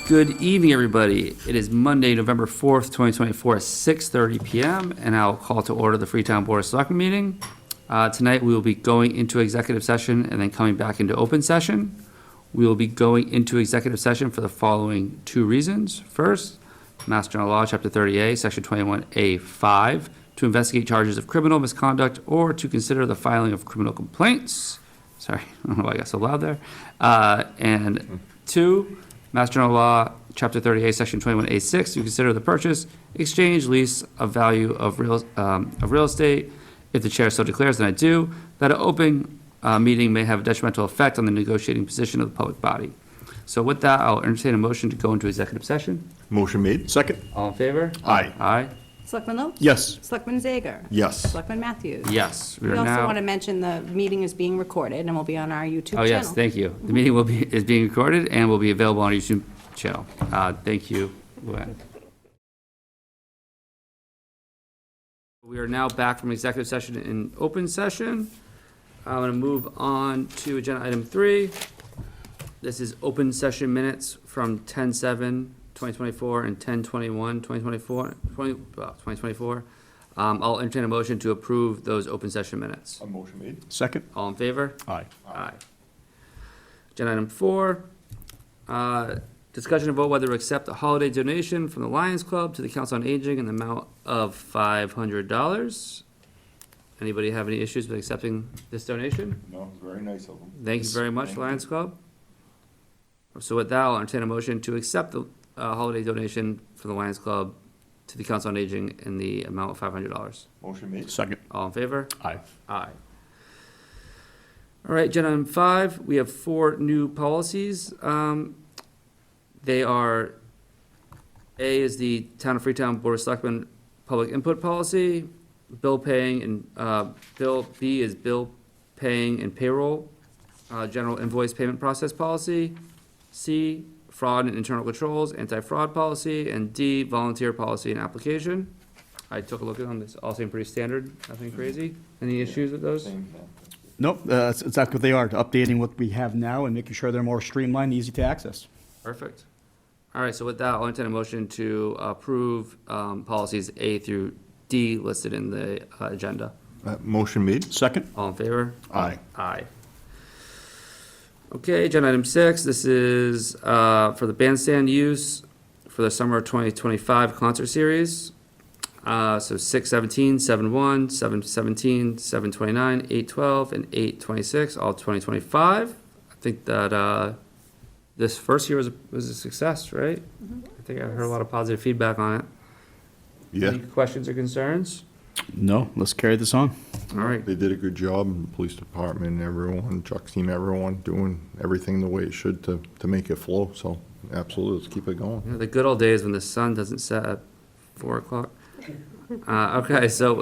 Good evening, everybody. It is Monday, November 4th, 2024, at 6:30 PM, and I'll call to order the Freetown Board of Selectmen meeting. Tonight, we will be going into executive session and then coming back into open session. We will be going into executive session for the following two reasons. First, Mass General Law, Chapter 30A, Section 21A5, to investigate charges of criminal misconduct or to consider the filing of criminal complaints. Sorry, I don't know why I got so loud there. And two, Mass General Law, Chapter 38, Section 21A6, to consider the purchase, exchange, lease of value of real estate. If the chair so declares, then I do, that an open meeting may have a detrimental effect on the negotiating position of the public body. So with that, I'll entertain a motion to go into executive session. Motion made. Second. All in favor? Aye. Aye? Selectman Lopes? Yes. Selectman Zager? Yes. Selectman Matthews? Yes. We also want to mention the meeting is being recorded and will be on our YouTube channel. Oh, yes, thank you. The meeting is being recorded and will be available on our YouTube channel. Thank you, Luann. We are now back from executive session in open session. I'm going to move on to agenda item 3. This is open session minutes from 10/7/2024 and 10/21/2024. I'll entertain a motion to approve those open session minutes. A motion made. Second. All in favor? Aye. Aye. Agenda item 4, discussion and vote whether to accept a holiday donation from the Lions Club to the Council on Aging in the amount of $500. Anybody have any issues with accepting this donation? No, very nice of them. Thank you very much, Thank you. Lions Club. So with that, I'll entertain a motion to accept the holiday donation from the Lions Club to the Council on Aging in the amount of $500. Motion made. Second. All in favor? Aye. Aye. All right, agenda item 5, we have 4 new policies. They are, A is the Town of Freetown Board of Selectmen Public Input Policy, bill paying and, B is bill paying and payroll, general invoice payment process policy, C, fraud and internal controls, anti-fraud policy, and D, volunteer policy and application. I took a look at them, it's all seem pretty standard, nothing crazy. Any issues with those? Same thing. Nope, that's exactly what they are, updating what we have now and making sure they're more streamlined, easy to access. Perfect. All right, so with that, I'll entertain a motion to approve policies A through D listed in the agenda. Motion made. Second. All in favor? Aye. Aye. Okay, agenda item 6, this is for the bandstand use for the summer 2025 concert series. So 6/17, 7/1, 7/17, 7/29, 8/12, and 8/26, all 2025. I think that this first year was a success, right? I think I heard a lot of positive feedback on it. Yeah, Any questions or concerns? No, let's carry this on. All right, they did a good job, the police department, everyone, Chuck's team, everyone doing everything the way it should to make it flow, so absolutely, let's keep it going. yeah, the good old days when the sun doesn't set at 4 o'clock. Okay, so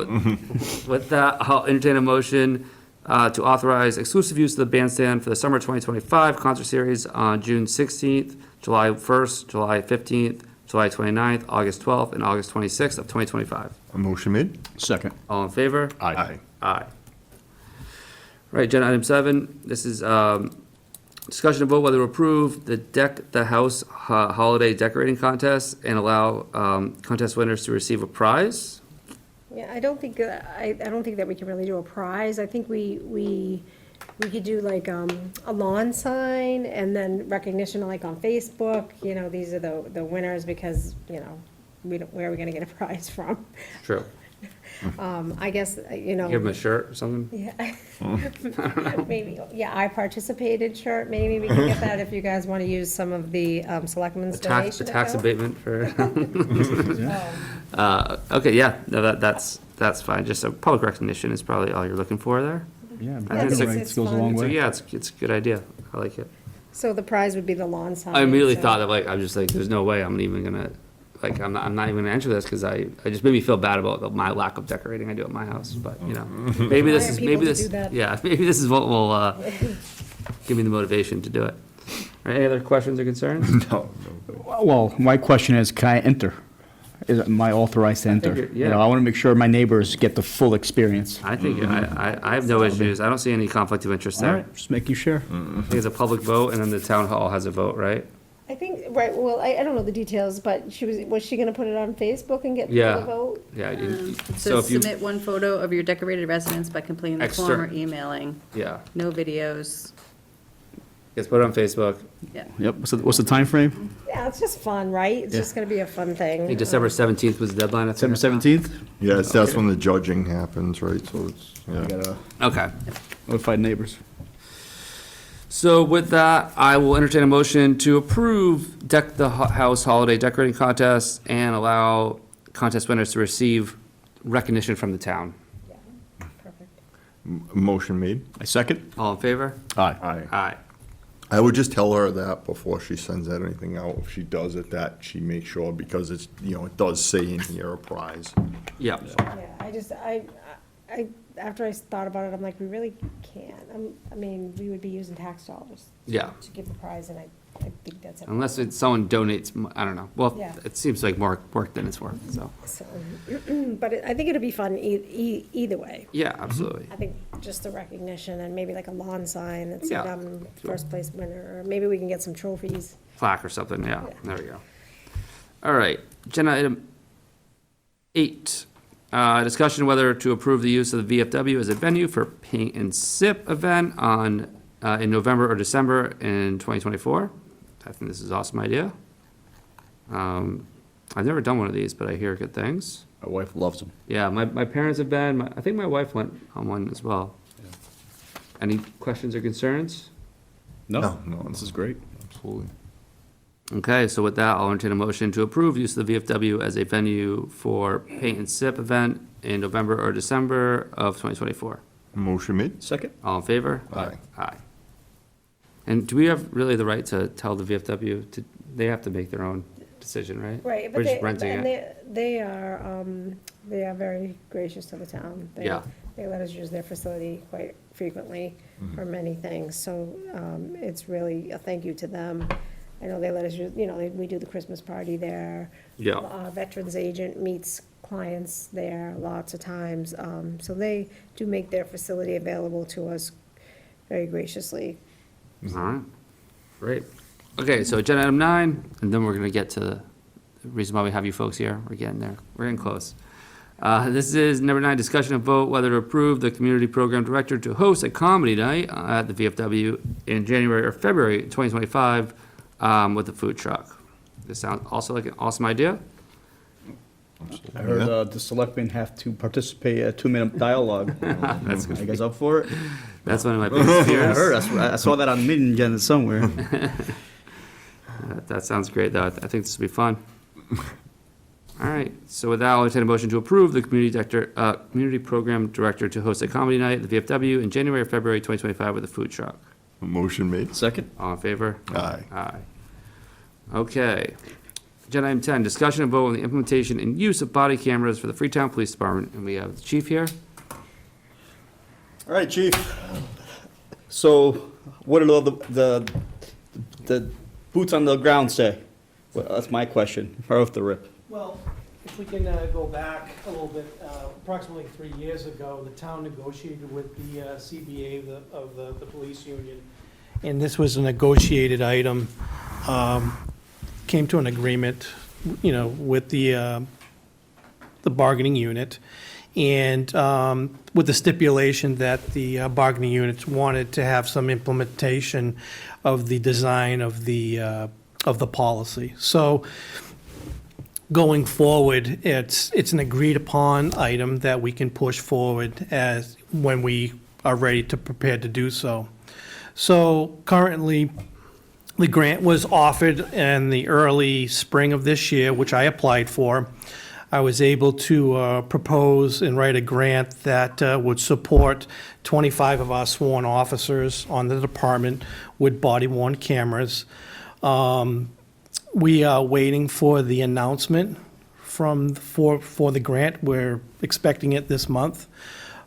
with that, I'll entertain a motion to authorize exclusive use of the bandstand for the summer 2025 concert series on June 16th, July 1st, July 15th, July 29th, August 12th, and August 26th of 2025. A motion made. Second. All in favor? Aye. Aye. Right, agenda item 7, this is discussion of vote whether to approve the Deck the House holiday decorating contest and allow contest winners to receive a prize. Yeah, I don't think, I don't think that we can really do a prize. I think we could do like, a lawn sign and then recognition like on Facebook, you know, these are the winners because, you know, where are we gonna get a prize from? True. I guess, you know. Give them a shirt or something? Yeah. Maybe, yeah, I participated shirt, maybe we can get that if you guys wanna use some of the, selectmen's A tax donation. tax account. abatement for, Oh. okay, yeah, no, that's fine, just a public recognition is probably all you're looking for there. Yeah, I think it goes a long So, way. yeah, it's a good idea, I like it. So the prize would be the lawn sign. I immediately so- thought that, like, I'm just like, there's no way I'm even gonna, like, I'm not even gonna enter this, because I just made me feel bad about my lack of decorating I do at my house, but, you know, maybe this Hire is, people maybe to this, do that. yeah, maybe this is what will, give me the motivation to do it. All right, any other questions or concerns? No, Well, my question is, can I enter? Am I authorized to think enter? you're- You know, yeah. I want to make sure my neighbors get the full experience. I think, I have no issues, I don't see any conflict of interest All there. right, just making sure. I think it's a public vote, and then the town hall has a vote, right? I think, right, well, I don't know the details, but was she gonna put it on Facebook and get people Yeah. to vote? Yeah, so So if you, submit one photo of your decorated residence by completing the form or Extra- emailing, yeah, no videos, just put it on Facebook. yeah. Yep, what's the timeframe? Yeah, it's just fun, right? It's Yeah. just gonna be a fun thing. I think December 17th was the deadline. I think. December 17th? Yes, that's when the judging happens, right, so it's, I yeah. gotta Okay. notify neighbors. So with that, I will entertain a motion to approve Deck the House Holiday Decorating Contest and allow contest winners to receive recognition from the town. Perfect. Motion made? I second? All in favor? Aye. Aye. Aye. I would just tell her that before she sends out anything out, if she does it, that she makes sure, because it's, it does say in here a prize. Yeah. Yeah, after I thought about it, I'm like, we really can't. I mean, we would be using tax dollars. Yeah. To give the prize, and I think that's it. Unless it's someone donates, I don't know. Well, Yeah. it seems like more work than it's worth, so. So, but I think it'll be fun either way. Yeah, absolutely. I think just the recognition and maybe like a lawn sign that Yeah. said, first place winner, or maybe we can get some trophies. Plaque or something, yeah. Yeah. There we go. All right, agenda item 8. Discussion whether to approve the use of the VFW as a venue for paint and sip event in November or December in 2024. I think this is an awesome idea. I've never done one of these, but I hear good things. My wife loves them. Yeah, my parents have been, I think my wife went on one as well. Any questions or concerns? No, This is great. Absolutely. Okay, so with that, I'll entertain a motion to approve use of the VFW as a venue for paint and sip event in November or December of 2024. Motion made? Second? All in favor? Aye. Aye. And do we have really the right to tell the VFW to, they have to make their own decision, right? Right, We're but just renting and it. they are very gracious to the town. Yeah. They let us use their facility quite frequently for many things, so, it's really a thank you to them. I know they let us use, we do the Christmas party there. Yeah. Our veterans agent meets clients there lots of times, so they do make their facility available to us very graciously. All right, great. Okay, so agenda item 9, and then we're gonna get to the reason why we have you folks here. We're getting there. We're getting close. This is number 9, discussion and vote whether to approve the community program director to host a comedy night at the VFW in January or February 2025 with a food truck. This sounds also like an awesome idea. I heard the selectmen have to participate in a 2-minute dialogue. That's Are you guys up for it? That's one of my biggest Yeah, I fears. heard. I saw that on the meeting agenda somewhere. That sounds great, though. I think this will be fun. All right, so with that, I'll entertain a motion to approve the community program director to host a comedy night at the VFW in January or February 2025 with a food truck. Motion made? Second? All in favor? Aye. Aye. Okay. Agenda item 10, discussion and vote on the implementation and use of body cameras for the Freetown Police Department. And we have the chief here. All right, chief. So what do the boots on the ground say? Well, that's my question, right off the rip. Well, if we can go back a little bit, approximately 3 years ago, the town negotiated with the CBA of the police union, and this was a negotiated item, came to an agreement, with the bargaining unit, and with the stipulation that the bargaining units wanted to have some implementation of the design of the policy. So going forward, it's an agreed-upon item that we can push forward as, when we are ready to prepare to do so. So currently, the grant was offered in the early spring of this year, which I applied for. I was able to propose and write a grant that would support 25 of our sworn officers on the department with body-worn cameras. We are waiting for the announcement for the grant. We're expecting it this month.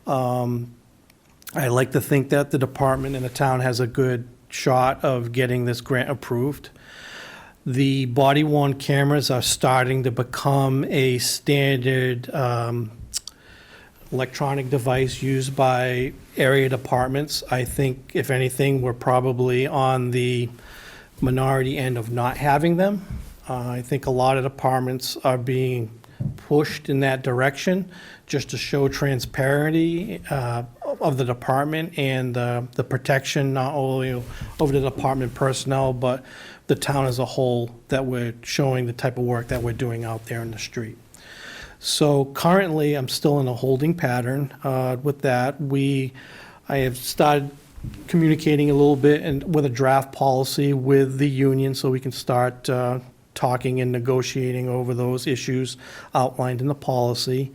I like to think that the department and the town has a good shot of getting this grant approved. The body-worn cameras are starting to become a standard electronic device used by area departments. I think, if anything, we're probably on the minority end of not having them. I think a lot of departments are being pushed in that direction just to show transparency of the department and the protection not only of the department personnel, but the town as a whole, that we're showing the type of work that we're doing out there in the street. So currently, I'm still in a holding pattern with that. I have started communicating a little bit and with a draft policy with the union so we can start talking and negotiating over those issues outlined in the policy.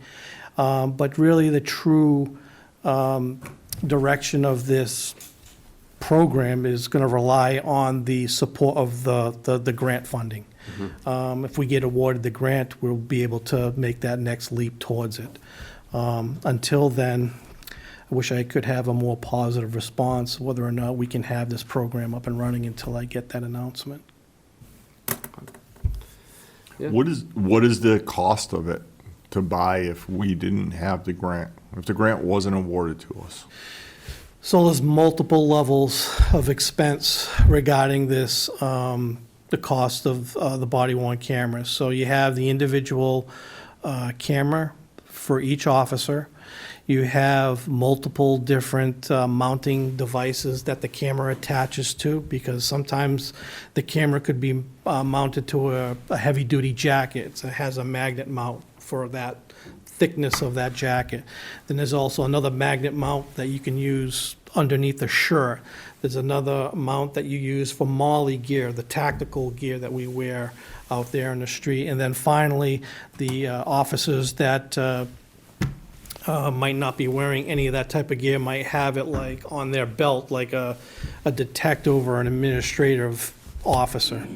But really, the true direction of this program is going to rely on the support of the grant funding. If we get awarded the grant, we'll be able to make that next leap towards it. Until then, I wish I could have a more positive response, whether or not we can have this program up and running until I get that announcement. Yeah. What is the cost of it to buy if we didn't have the grant? If the grant wasn't awarded to us? So there's multiple levels of expense regarding this, the cost of the body-worn cameras. So you have the individual camera for each officer. You have multiple different mounting devices that the camera attaches to, because sometimes the camera could be mounted to a heavy-duty jacket. So it has a magnet mount for that thickness of that jacket. Then there's also another magnet mount that you can use underneath the shirt. There's another mount that you use for MOLLE gear, the tactical gear that we wear out there in the street. And then finally, the officers that might not be wearing any of that type of gear might have it like on their belt, like a detective or an administrative officer.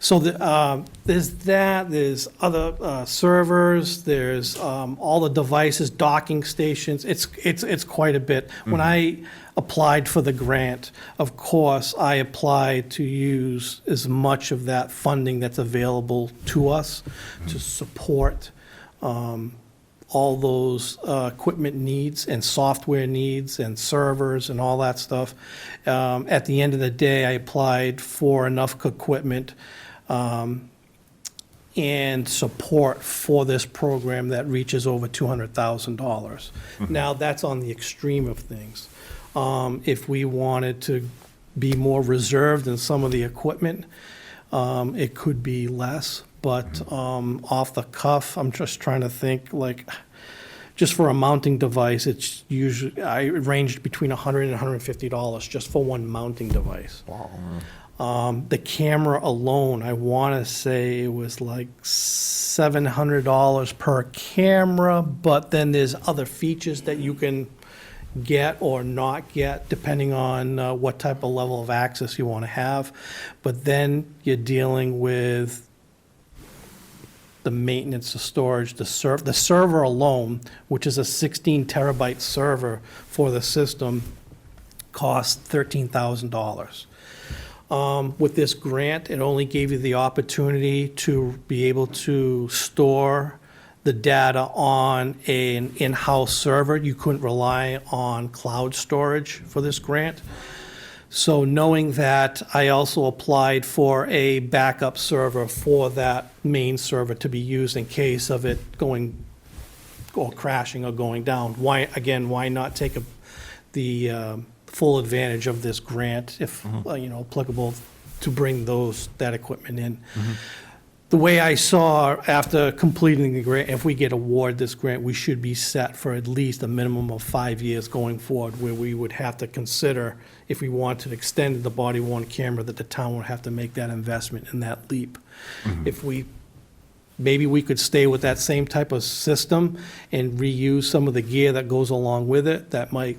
So there's other servers, there's all the devices, docking stations. It's quite a bit. When I applied for the grant, of course, I applied to use as much of that funding that's available to us to support all those equipment needs and software needs and servers and all that stuff. At the end of the day, I applied for enough equipment and support for this program that reaches over $200,000. Now, that's on the extreme of things. If we wanted to be more reserved in some of the equipment, it could be less. But off the cuff, I'm just trying to think, like, just for a mounting device, it's usually, it ranged between $100 and $150 just for one mounting device. Wow. The camera alone, I want to say it was like $700 per camera, but then there's other features that you can get or not get, depending on what type of level of access you want to have. But then you're dealing with the maintenance, the storage, the server alone, which is a 16 terabyte server for the system, costs $13,000. With this grant, it only gave you the opportunity to be able to store the data on an in-house server. You couldn't rely on cloud storage for this grant. So knowing that, I also applied for a backup server for that main server to be used in case of it going or crashing or going down. Why not take the full advantage of this grant if applicable to bring that equipment in? The way I saw after completing the grant, if we get awarded this grant, we should be set for at least a minimum of 5 years going forward, where we would have to consider, if we want to extend the body-worn camera, that the town would have to make that investment in that leap. If maybe we could stay with that same type of system and reuse some of the gear that goes along with it, that might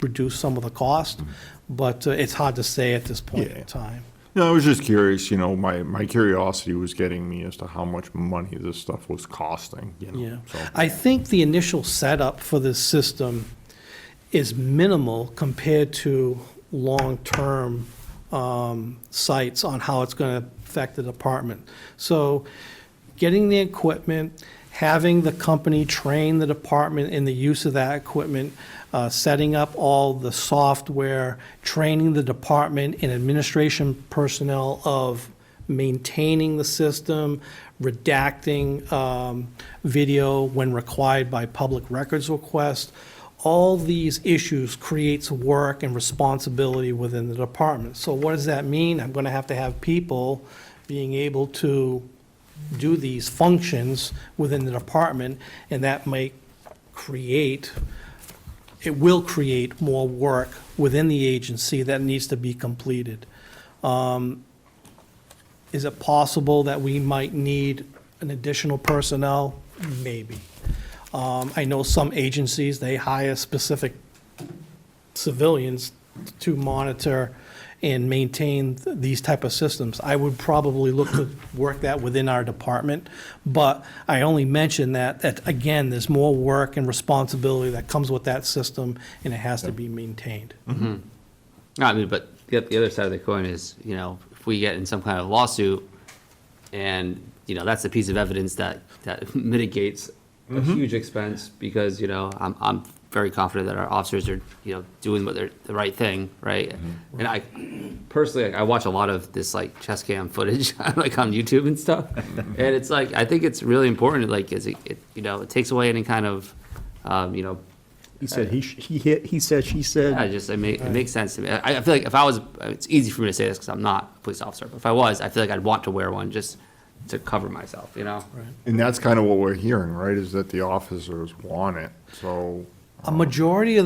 reduce some of the cost, but it's hard to say at this point in time. No, I was just curious, my curiosity was getting me as to how much money this stuff was costing, Yeah, so. I think the initial setup for this system is minimal compared to long-term sites on how it's going to affect the department. So getting the equipment, having the company train the department in the use of that equipment, setting up all the software, training the department and administration personnel of maintaining the system, redacting video when required by public records request. All these issues creates work and responsibility within the department. So what does that mean? I'm going to have people being able to do these functions within the department, and that might create, it will create more work within the agency that needs to be completed. Is it possible that we might need an additional personnel? Maybe. I know some agencies, they hire specific civilians to monitor and maintain these type of systems. I would probably look to work that within our department, but I only mention that again, there's more work and responsibility that comes with that system, and it has to be maintained. I mean, but the other side of the coin is, if we get in some kind of lawsuit, and, that's a piece of evidence that mitigates a huge expense, because, I'm very confident that our officers are, doing the right thing, right? And I personally, I watch a lot of this like chest cam footage, like on YouTube and stuff, and it's like, I think it's really important, like, it takes away any kind of, He said, he said, she said. it makes sense to me. I feel like if I was, it's easy for me to say this because I'm not a police officer, but if I was, I feel like I'd want to wear one just to cover myself, And that's kind of what we're hearing, right, is that the officers want it, so. A majority of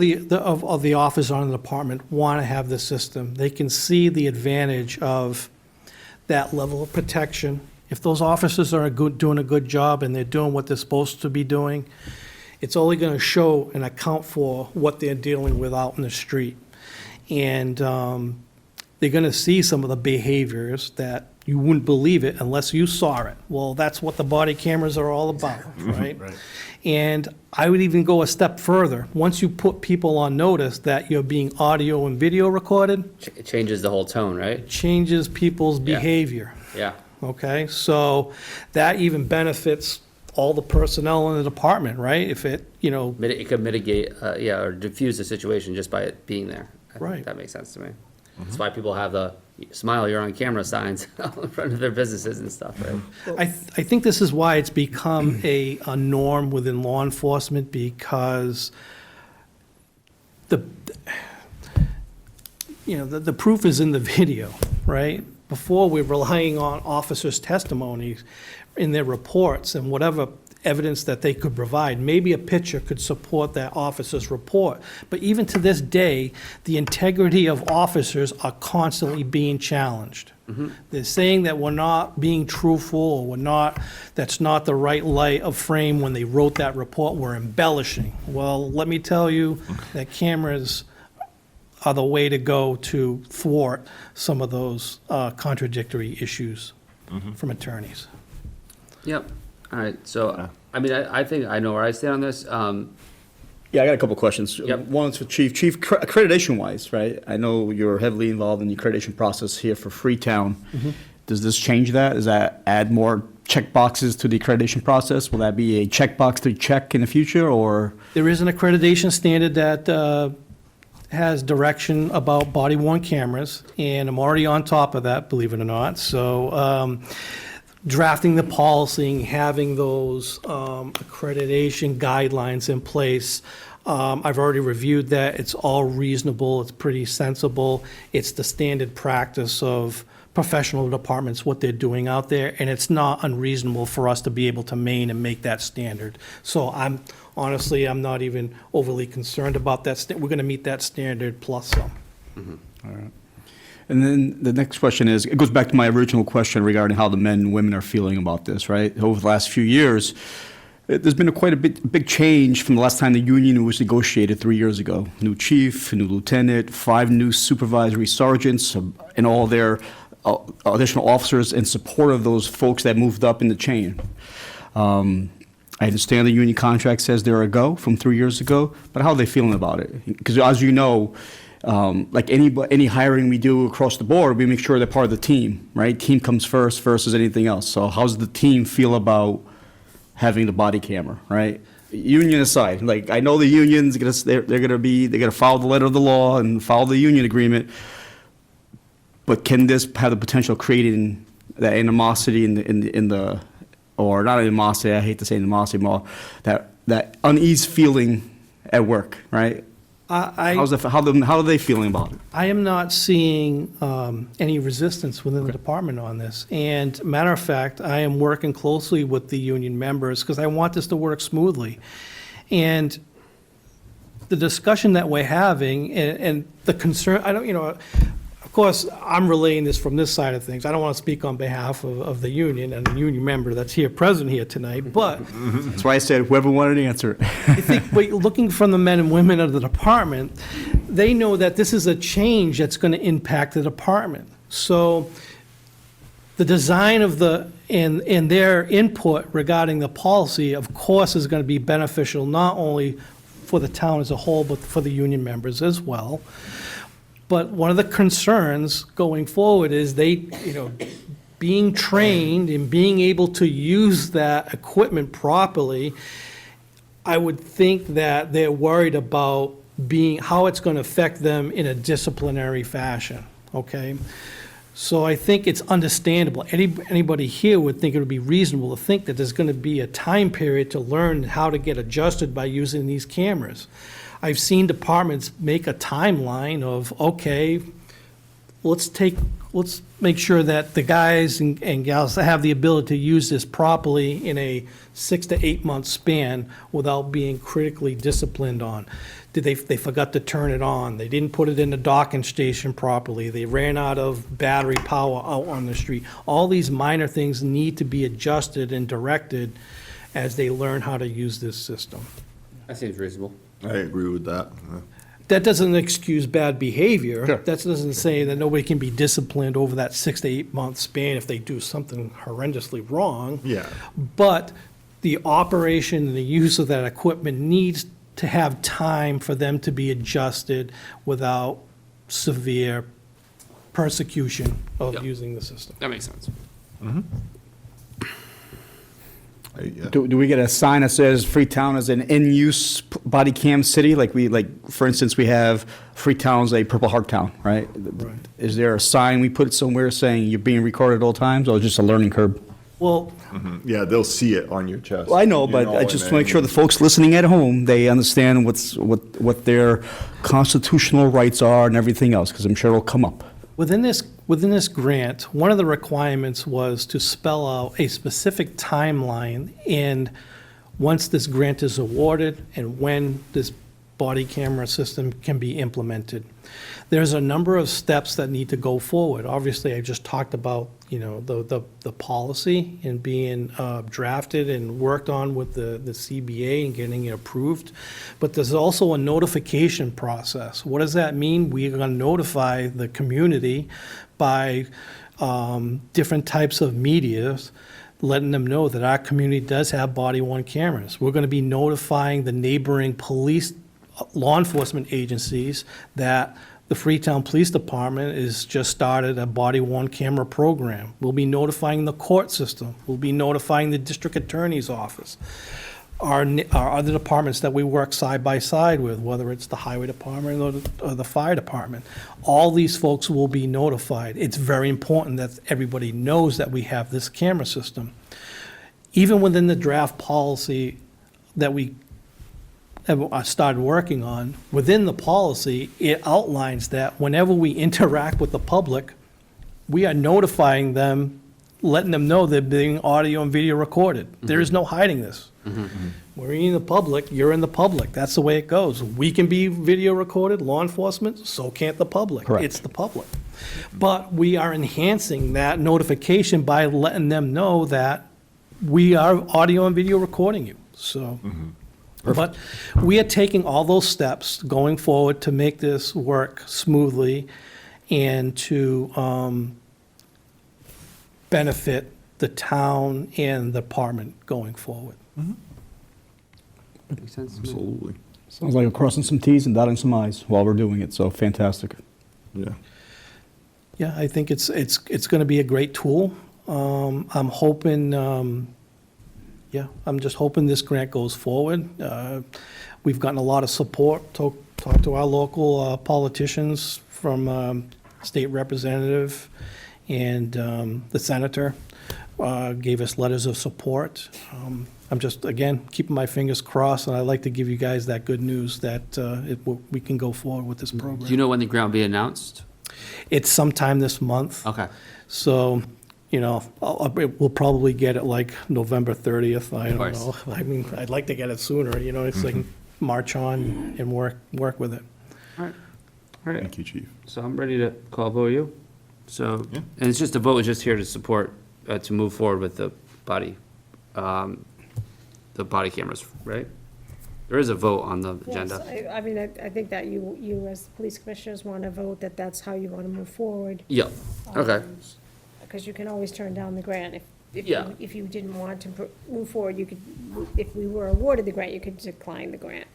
the officers on the department want to have the system. They can see the advantage of that level of protection. If those officers are doing a good job and they're doing what they're supposed to be doing, it's only going to show and account for what they're dealing with out in the street. And they're going to see some of the behaviors that you wouldn't believe it unless you saw it. Well, that's what the body cameras are all about, right? And I would even go a step further. Once you put people on notice that you're being audio and video recorded, It changes the whole tone, right? it changes people's Yeah. behavior. Yeah. Okay, so that even benefits all the personnel in the department, right? If it, It could mitigate, or diffuse the situation just by it being there. I think Right. that makes sense to me. That's why people have the smile, you're on camera signs out in front of their businesses and stuff, right? I think this is why it's become a norm within law enforcement, because the proof is in the video, right? Before, we're relying on officers' testimonies in their reports and whatever evidence that they could provide. Maybe a picture could support that officer's report. But even to this day, the integrity of officers are constantly being challenged. They're saying that we're not being truthful, or that's not the right light of frame when they wrote that report, we're embellishing. Well, let me tell you that cameras are the way to go to thwart some of those contradictory issues from attorneys. Yep. All right, so, I think I know where I stand on this. Yeah, I got a couple questions. Yep. One is for Chief. Chief, accreditation-wise, right? I know you're heavily involved in the accreditation process here for Freetown. Does this change that? Does that add more check boxes to the accreditation process? Will that be a checkbox to check in the future, or? There is an accreditation standard that has direction about body-worn cameras, and I'm already on top of that, believe it or not. So drafting the policy, having those accreditation guidelines in place. I've already reviewed that. It's all reasonable. It's pretty sensible. It's the standard practice of professional departments, what they're doing out there, and it's not unreasonable for us to be able to make that standard. So I'm not even overly concerned about that. We're going to meet that standard plus some. All right. And then the next question is, it goes back to my original question regarding how the men and women are feeling about this, right? Over the last few years, there's been quite a big change from the last time the union was negotiated 3 years ago. New chief, new lieutenant, 5 new supervisory sergeants, and all their additional officers in support of those folks that moved up in the chain. I understand the union contract says they're a go from 3 years ago, but how are they feeling about it? Because as you know, like any hiring we do across the board, we make sure they're part of the team, right? Team comes first versus anything else. So how's the team feel about having the body camera, right? Union aside, like, I know the union's they're gonna follow the letter of the law and follow the union agreement, but can this have the potential of creating that animosity in the, or not animosity, I hate to say animosity, more, that unease feeling at work, right? How are they feeling about it? I am not seeing any resistance within the department on this. And matter of fact, I am working closely with the union members because I want this to work smoothly. And the discussion that we're having and the concern, I don't, of course, I'm relaying this from this side of things. I don't want to speak on behalf of the union and the union member that's here, present here tonight, but That's why I said whoever wanted to answer it. I think, but looking from the men and women of the department, they know that this is a change that's going to impact the department. So the design of and their input regarding the policy, of course, is going to be beneficial not only for the town as a whole, but for the union members as well. But one of the concerns going forward is being trained and being able to use that equipment properly. I would think that they're worried about how it's going to affect them in a disciplinary fashion, okay? So I think it's understandable. Anybody here would think it would be reasonable to think that there's going to be a time period to learn how to get adjusted by using these cameras. I've seen departments make a timeline of, okay, let's make sure that the guys and gals have the ability to use this properly in a 6 to 8 month span without being critically disciplined on. They forgot to turn it on, they didn't put it in the docking station properly, they ran out of battery power out on the street. All these minor things need to be adjusted and directed as they learn how to use this system. That seems reasonable. I agree with that. That doesn't excuse bad behavior. Sure. That doesn't say that nobody can be disciplined over that 6 to 8 month span if they do something horrendously wrong. Yeah. But the operation and the use of that equipment needs to have time for them to be adjusted without severe persecution Yep. of using the system. That makes sense. Do we get a sign that says Freetown is an in-use body cam city? Like for instance, we have Freetown's a Purple Heart town, right? Right. Is there a sign we put somewhere saying you're being recorded at all times, or just a learning curve? Well, Yeah, they'll see it on your chest. Well, I know, you but I and just then- want to make sure the folks listening at home, they understand what their constitutional rights are and everything else, because I'm sure it'll come up. within this grant, one of the requirements was to spell out a specific timeline and once this grant is awarded and when this body camera system can be implemented. There's a number of steps that need to go forward. Obviously, I just talked about, the policy and being drafted and worked on with the CBA and getting it approved. But there's also a notification process. What does that mean? We are going to notify the community by different types of medias, letting them know that our community does have body-worn cameras. We're going to be notifying the neighboring police, law enforcement agencies that the Freetown Police Department has just started a body-worn camera program. We'll be notifying the court system. We'll be notifying the district attorney's office. Our other departments that we work side by side with, whether it's the highway department or the fire department, all these folks will be notified. It's very important that everybody knows that we have this camera system. Even within the draft policy that we started working on, within the policy, it outlines that whenever we interact with the public, we are notifying them, letting them know they're being audio and video recorded. There is no hiding this. We're in the public, you're in the public. That's the way it goes. We can be video recorded, law enforcement, so can't the public. Correct. It's the public. But we are enhancing that notification by letting them know that we are audio and video recording you, so. But we are taking all those steps going forward to make this work smoothly and to benefit the town and the department going forward. Makes sense to me. Absolutely. Sounds like we're crossing some Ts and dotting some Is while we're doing it, so fantastic. Yeah. Yeah, I think it's going to be a great tool. I'm hoping Yeah, I'm just hoping this grant goes forward. We've gotten a lot of support, talked to our local politicians from state representative and the senator, gave us letters of support. I'm just, again, keeping my fingers crossed, and I'd like to give you guys that good news that we can go forward with this program. Do you know when the grant will be announced? It's sometime this month. Okay. So, we'll probably get it like November 30th, I don't course. know. I mean, I'd like to get it sooner, it's like march on and work with it. All right. All right. Thank you, Chief. So I'm ready to call vote you. So, Yeah. and it's just a vote is just here to support, to move forward with the body cameras, right? There is a vote on the agenda. Yes, I mean, I think that you as police commissioners want to vote that that's how you want to move forward. Yep. Okay. Because you can always turn down the grant. Yeah. If you didn't want to move forward, you could, if we were awarded the grant, you could decline the grant.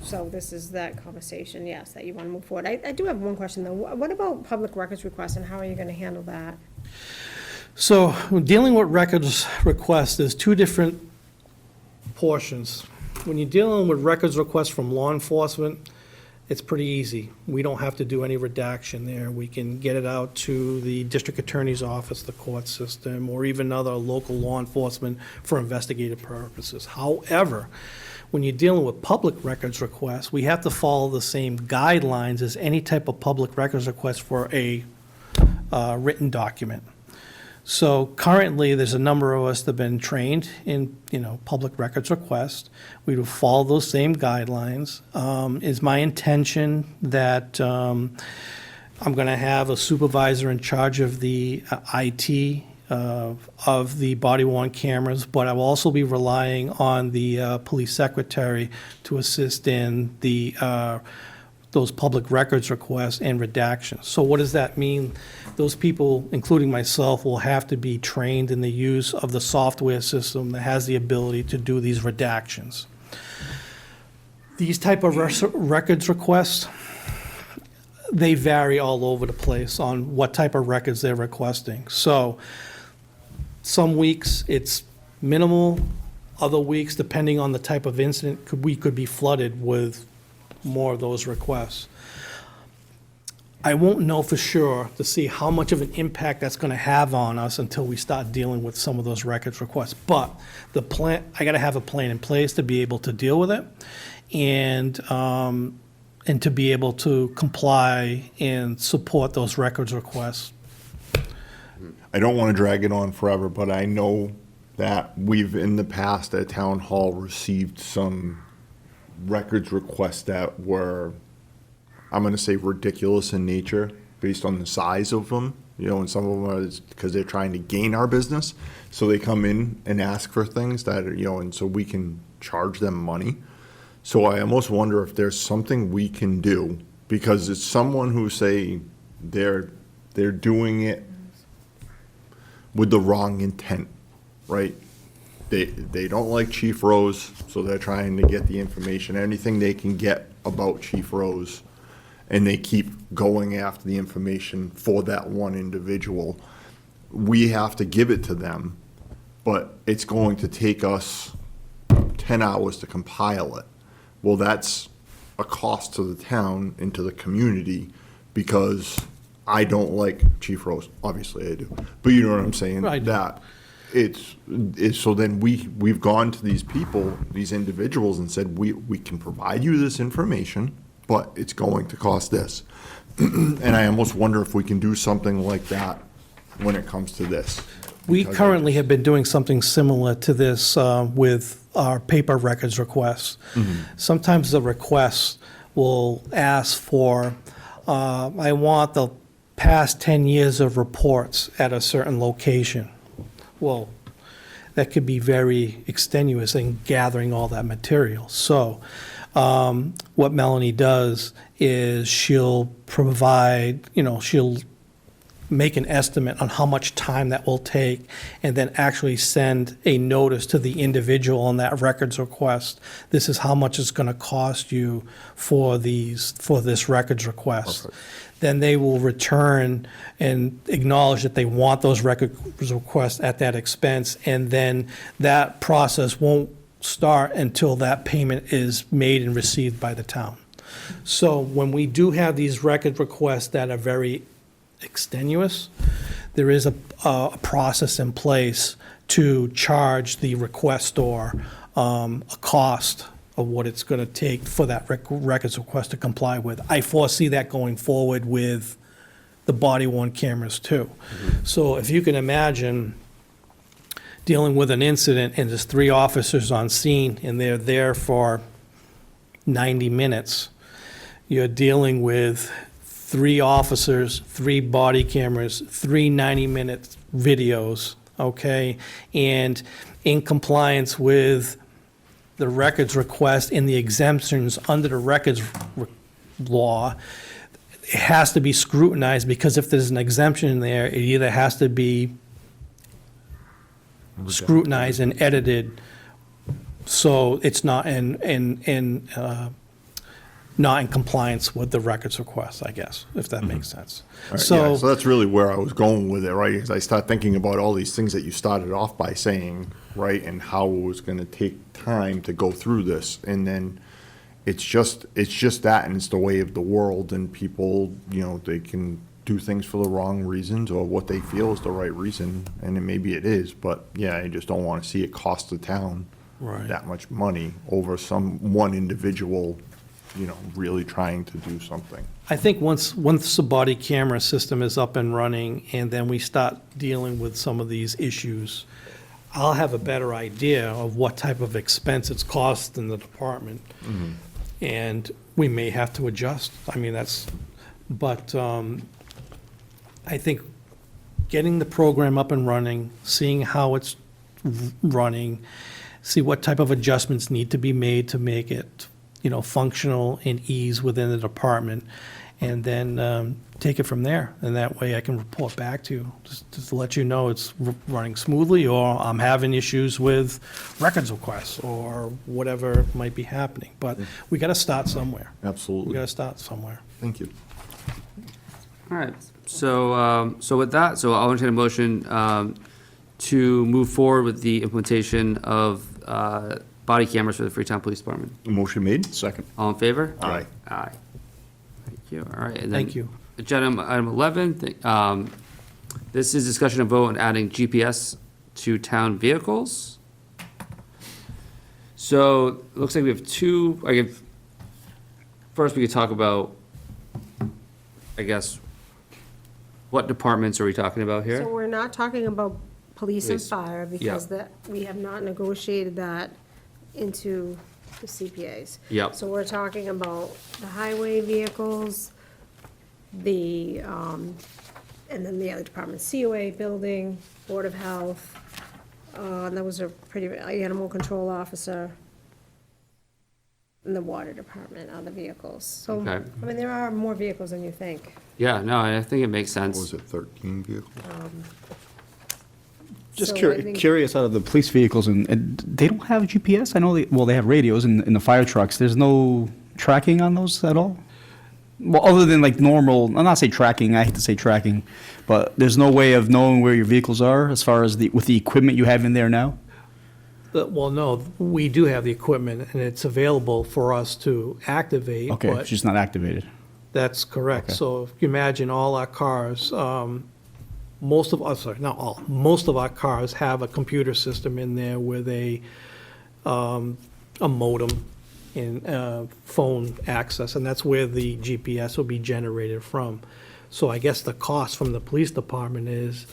So this is that conversation, yes, that you want to move forward. I do have one question, though. What about public records requests, and how are you going to handle that? So, dealing with records requests, there's two different portions. When you're dealing with records requests from law enforcement, it's pretty easy. We don't have to do any redaction there. We can get it out to the district attorney's office, the court system, or even other local law enforcement for investigative purposes. However, when you're dealing with public records requests, we have to follow the same guidelines as any type of public records request for a written document. So currently, there's a number of us that have been trained in, public records requests. We will follow those same guidelines. It's my intention that I'm going to have a supervisor in charge of the IT of the body-worn cameras, but I will also be relying on the police secretary to assist in the those public records requests and redactions. So what does that mean? Those people, including myself, will have to be trained in the use of the software system that has the ability to do these redactions. These type of records requests, they vary all over the place on what type of records they're requesting. So some weeks it's minimal, other weeks, depending on the type of incident, we could be flooded with more of those requests. I won't know for sure to see how much of an impact that's going to have on us until we start dealing with some of those records requests. But the plan, I got to have a plan in place to be able to deal with it and to be able to comply and support those records requests. I don't want to drag it on forever, but I know that we've in the past at Town Hall received some records requests that were, I'm going to say, ridiculous in nature based on the size of them, and some of them are because they're trying to gain our business. So they come in and ask for things that are, and so we can charge them money. So I almost wonder if there's something we can do, because it's someone who say they're doing it with the wrong intent, right? They don't like Chief Rose, so they're trying to get the information, anything they can get about Chief Rose, and they keep going after the information for that one individual. We have to give it to them, but it's going to take us 10 hours to compile it. Well, that's a cost to the town and to the community, because I don't like Chief Rose. Obviously I do, but you know what I'm saying? Right. That it's so then we've gone to these people, these individuals, and said, we can provide you this information, but it's going to cost this. And I almost wonder if we can do something like that when it comes to this. We Because currently have been doing something similar to this with our paper records requests. Sometimes the requests will ask for, I want the past 10 years of reports at a certain location. Well, that could be very extenuous in gathering all that material. So what Melanie does is she'll provide, she'll make an estimate on how much time that will take, and then actually send a notice to the individual on that records request. This is how much it's gonna cost you for this records request. Then they will return and acknowledge that they want those records requests at that expense, and then that process won't start until that payment is made and received by the town. So when we do have these record requests that are very extenuous, there is a process in place to charge the requestor a cost of what it's going to take for that records request to comply with. I foresee that going forward with the body-worn cameras too. So if you can imagine dealing with an incident and there's 3 officers on scene and they're there for 90 minutes, you're dealing with 3 officers, 3 body cameras, 3 90-minute videos, okay? And in compliance with the records request and the exemptions under the records law, it has to be scrutinized, because if there's an exemption in there, it either has to be scrutinized and edited, so it's not not in compliance with the records request, I guess, if that makes sense. All right, yeah, so that's really where I was going with it, right? Because I start thinking about all these things that you started off by saying, right, and how it was going to take time to go through this, and then it's just that, and it's the way of the world, and people, you know, they can do things for the wrong reasons or what they feel is the right reason, and then maybe it is, but yeah, I just don't want to see it cost the town Right. that much money over one individual, you know, really trying to do something. I think once the body camera system is up and running, and then we start dealing with some of these issues, I'll have a better idea of what type of expense it's cost in the department. And we may have to adjust. I mean, but I think getting the program up and running, seeing how it's running, see what type of adjustments need to be made to make it, you know, functional and ease within the department, and then take it from there. And that way I can report back to you, just to let you know it's running smoothly, or I'm having issues with records requests, or whatever might be happening. But we got to start somewhere. We Absolutely. got to start somewhere. Thank you. All right, so with that, so I'll entertain a motion to move forward with the implementation of body cameras for the Freetown Police Department. Motion made? Second. All in favor? Aye. Aye. Thank you, all right. And then Thank you. Agenda item 11, this is discussion and vote on adding GPS to town vehicles. So, it looks like we have first we could talk about, I guess, what departments are we talking about here? So we're not talking about police and Police. fire, because we have not negotiated that into the CPAs. Yep. So we're talking about the highway vehicles, and then the other departments, COA, building, Board of Health, and that was a animal control officer, and the water department on the vehicles. So, Okay. I mean, there are more vehicles than you think. Yeah, no, I think it makes What sense. was it, 13 vehicles? Just So I think- curious, out of the police vehicles, and they don't have GPS? I know, they have radios in the fire trucks. There's no tracking on those at all? Well, other than like normal, I'll not say tracking, I hate to say tracking, but there's no way of knowing where your vehicles are as far as with the equipment you have in there now? Well, no, we do have the equipment, and it's available for us to activate. Okay, but it's just not activated. That's correct. Okay. So if you imagine all our cars, most of our cars have a computer system in there with a modem and phone access, and that's where the GPS will be generated from. So I guess the cost from the police department is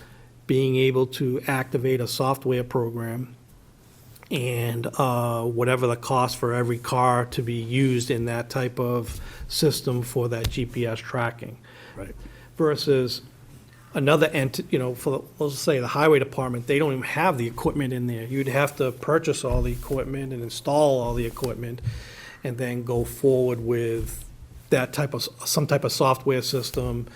being able to activate a software program, and whatever the cost for every car to be used in that type of system for that GPS tracking. Right. Versus another let's say the highway department, they don't even have the equipment in there. You'd have to purchase all the equipment and install all the equipment, and then go forward with that type of, some type of software system,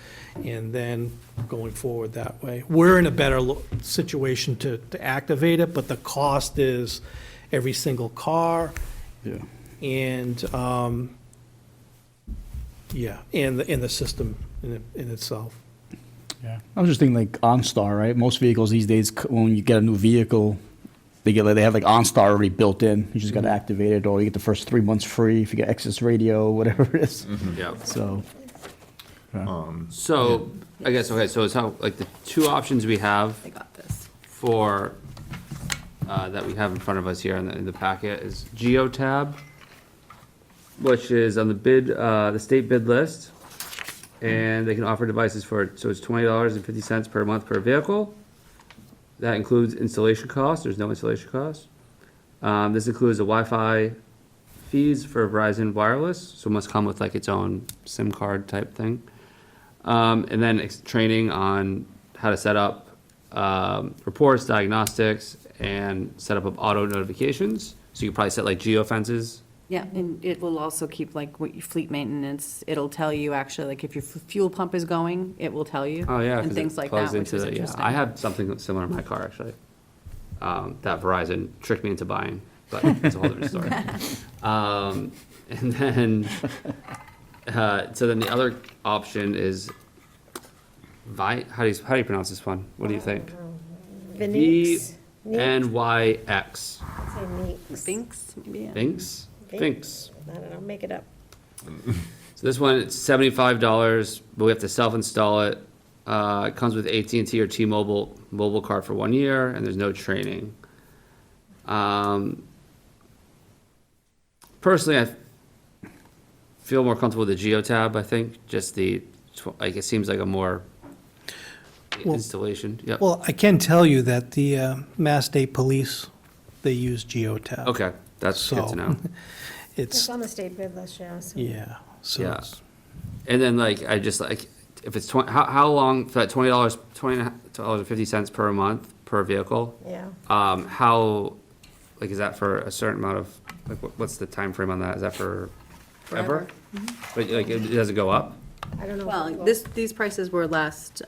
and then going forward that way. We're in a better situation to activate it, but the cost is every single car, Yeah. and, yeah, and the system in itself. Yeah. I was just thinking like OnStar, right? Most vehicles these days, when you get a new vehicle, they have like OnStar already built in. You just got to activate it, or you get the first 3 months free if you get Access Radio, whatever it is. Yeah. So, So, I guess, okay, so it's how, like, the two options we have They got this. for, that we have in front of us here in the packet is Geotab, which is on the bid, the state bid list. And they can offer devices for, so it's $20.50 per month per vehicle. That includes installation costs, there's no installation cost. This includes the Wi-Fi fees for Verizon Wireless, so it must come with like its own SIM card type thing. And then training on how to set up, reports, diagnostics, and setup of auto notifications. So you could probably set like geofences. Yeah, and it will also keep like what your fleet maintenance, it'll tell you actually, like if your fuel pump is going, it will tell you. Oh, yeah. And 'cause things it like plugs that, which into is the- yeah. interesting. I have something similar in my car, actually, that Verizon tricked me into buying, but it's a whole different story. And then, so then the other option is how do you pronounce this one? What do you think? Vinix. VNYX. Say Neeks. Binks, maybe, yeah. Binks? Binks. I don't know, make it up. So this one, it's $75, but we have to self-install it. It comes with AT&T or T-Mobile mobile card for 1 year, and there's no training. Personally, I feel more comfortable with the Geotab, I think, just like, it seems like a more Well- installation, yep. Well, I can tell you that the Mass State Police, they use Geotab. Okay, that's good to So, know. It's It's, on the state bid list, yeah. So. yeah, so, Yeah. And then like, I just like, if it's how long, for that $20.50 per month per vehicle? Yeah. How, like, is that for a certain amount of, like, what's the time frame on that? Is that for forever? But like, it doesn't go up? I don't know. if Well, it will. these prices were last,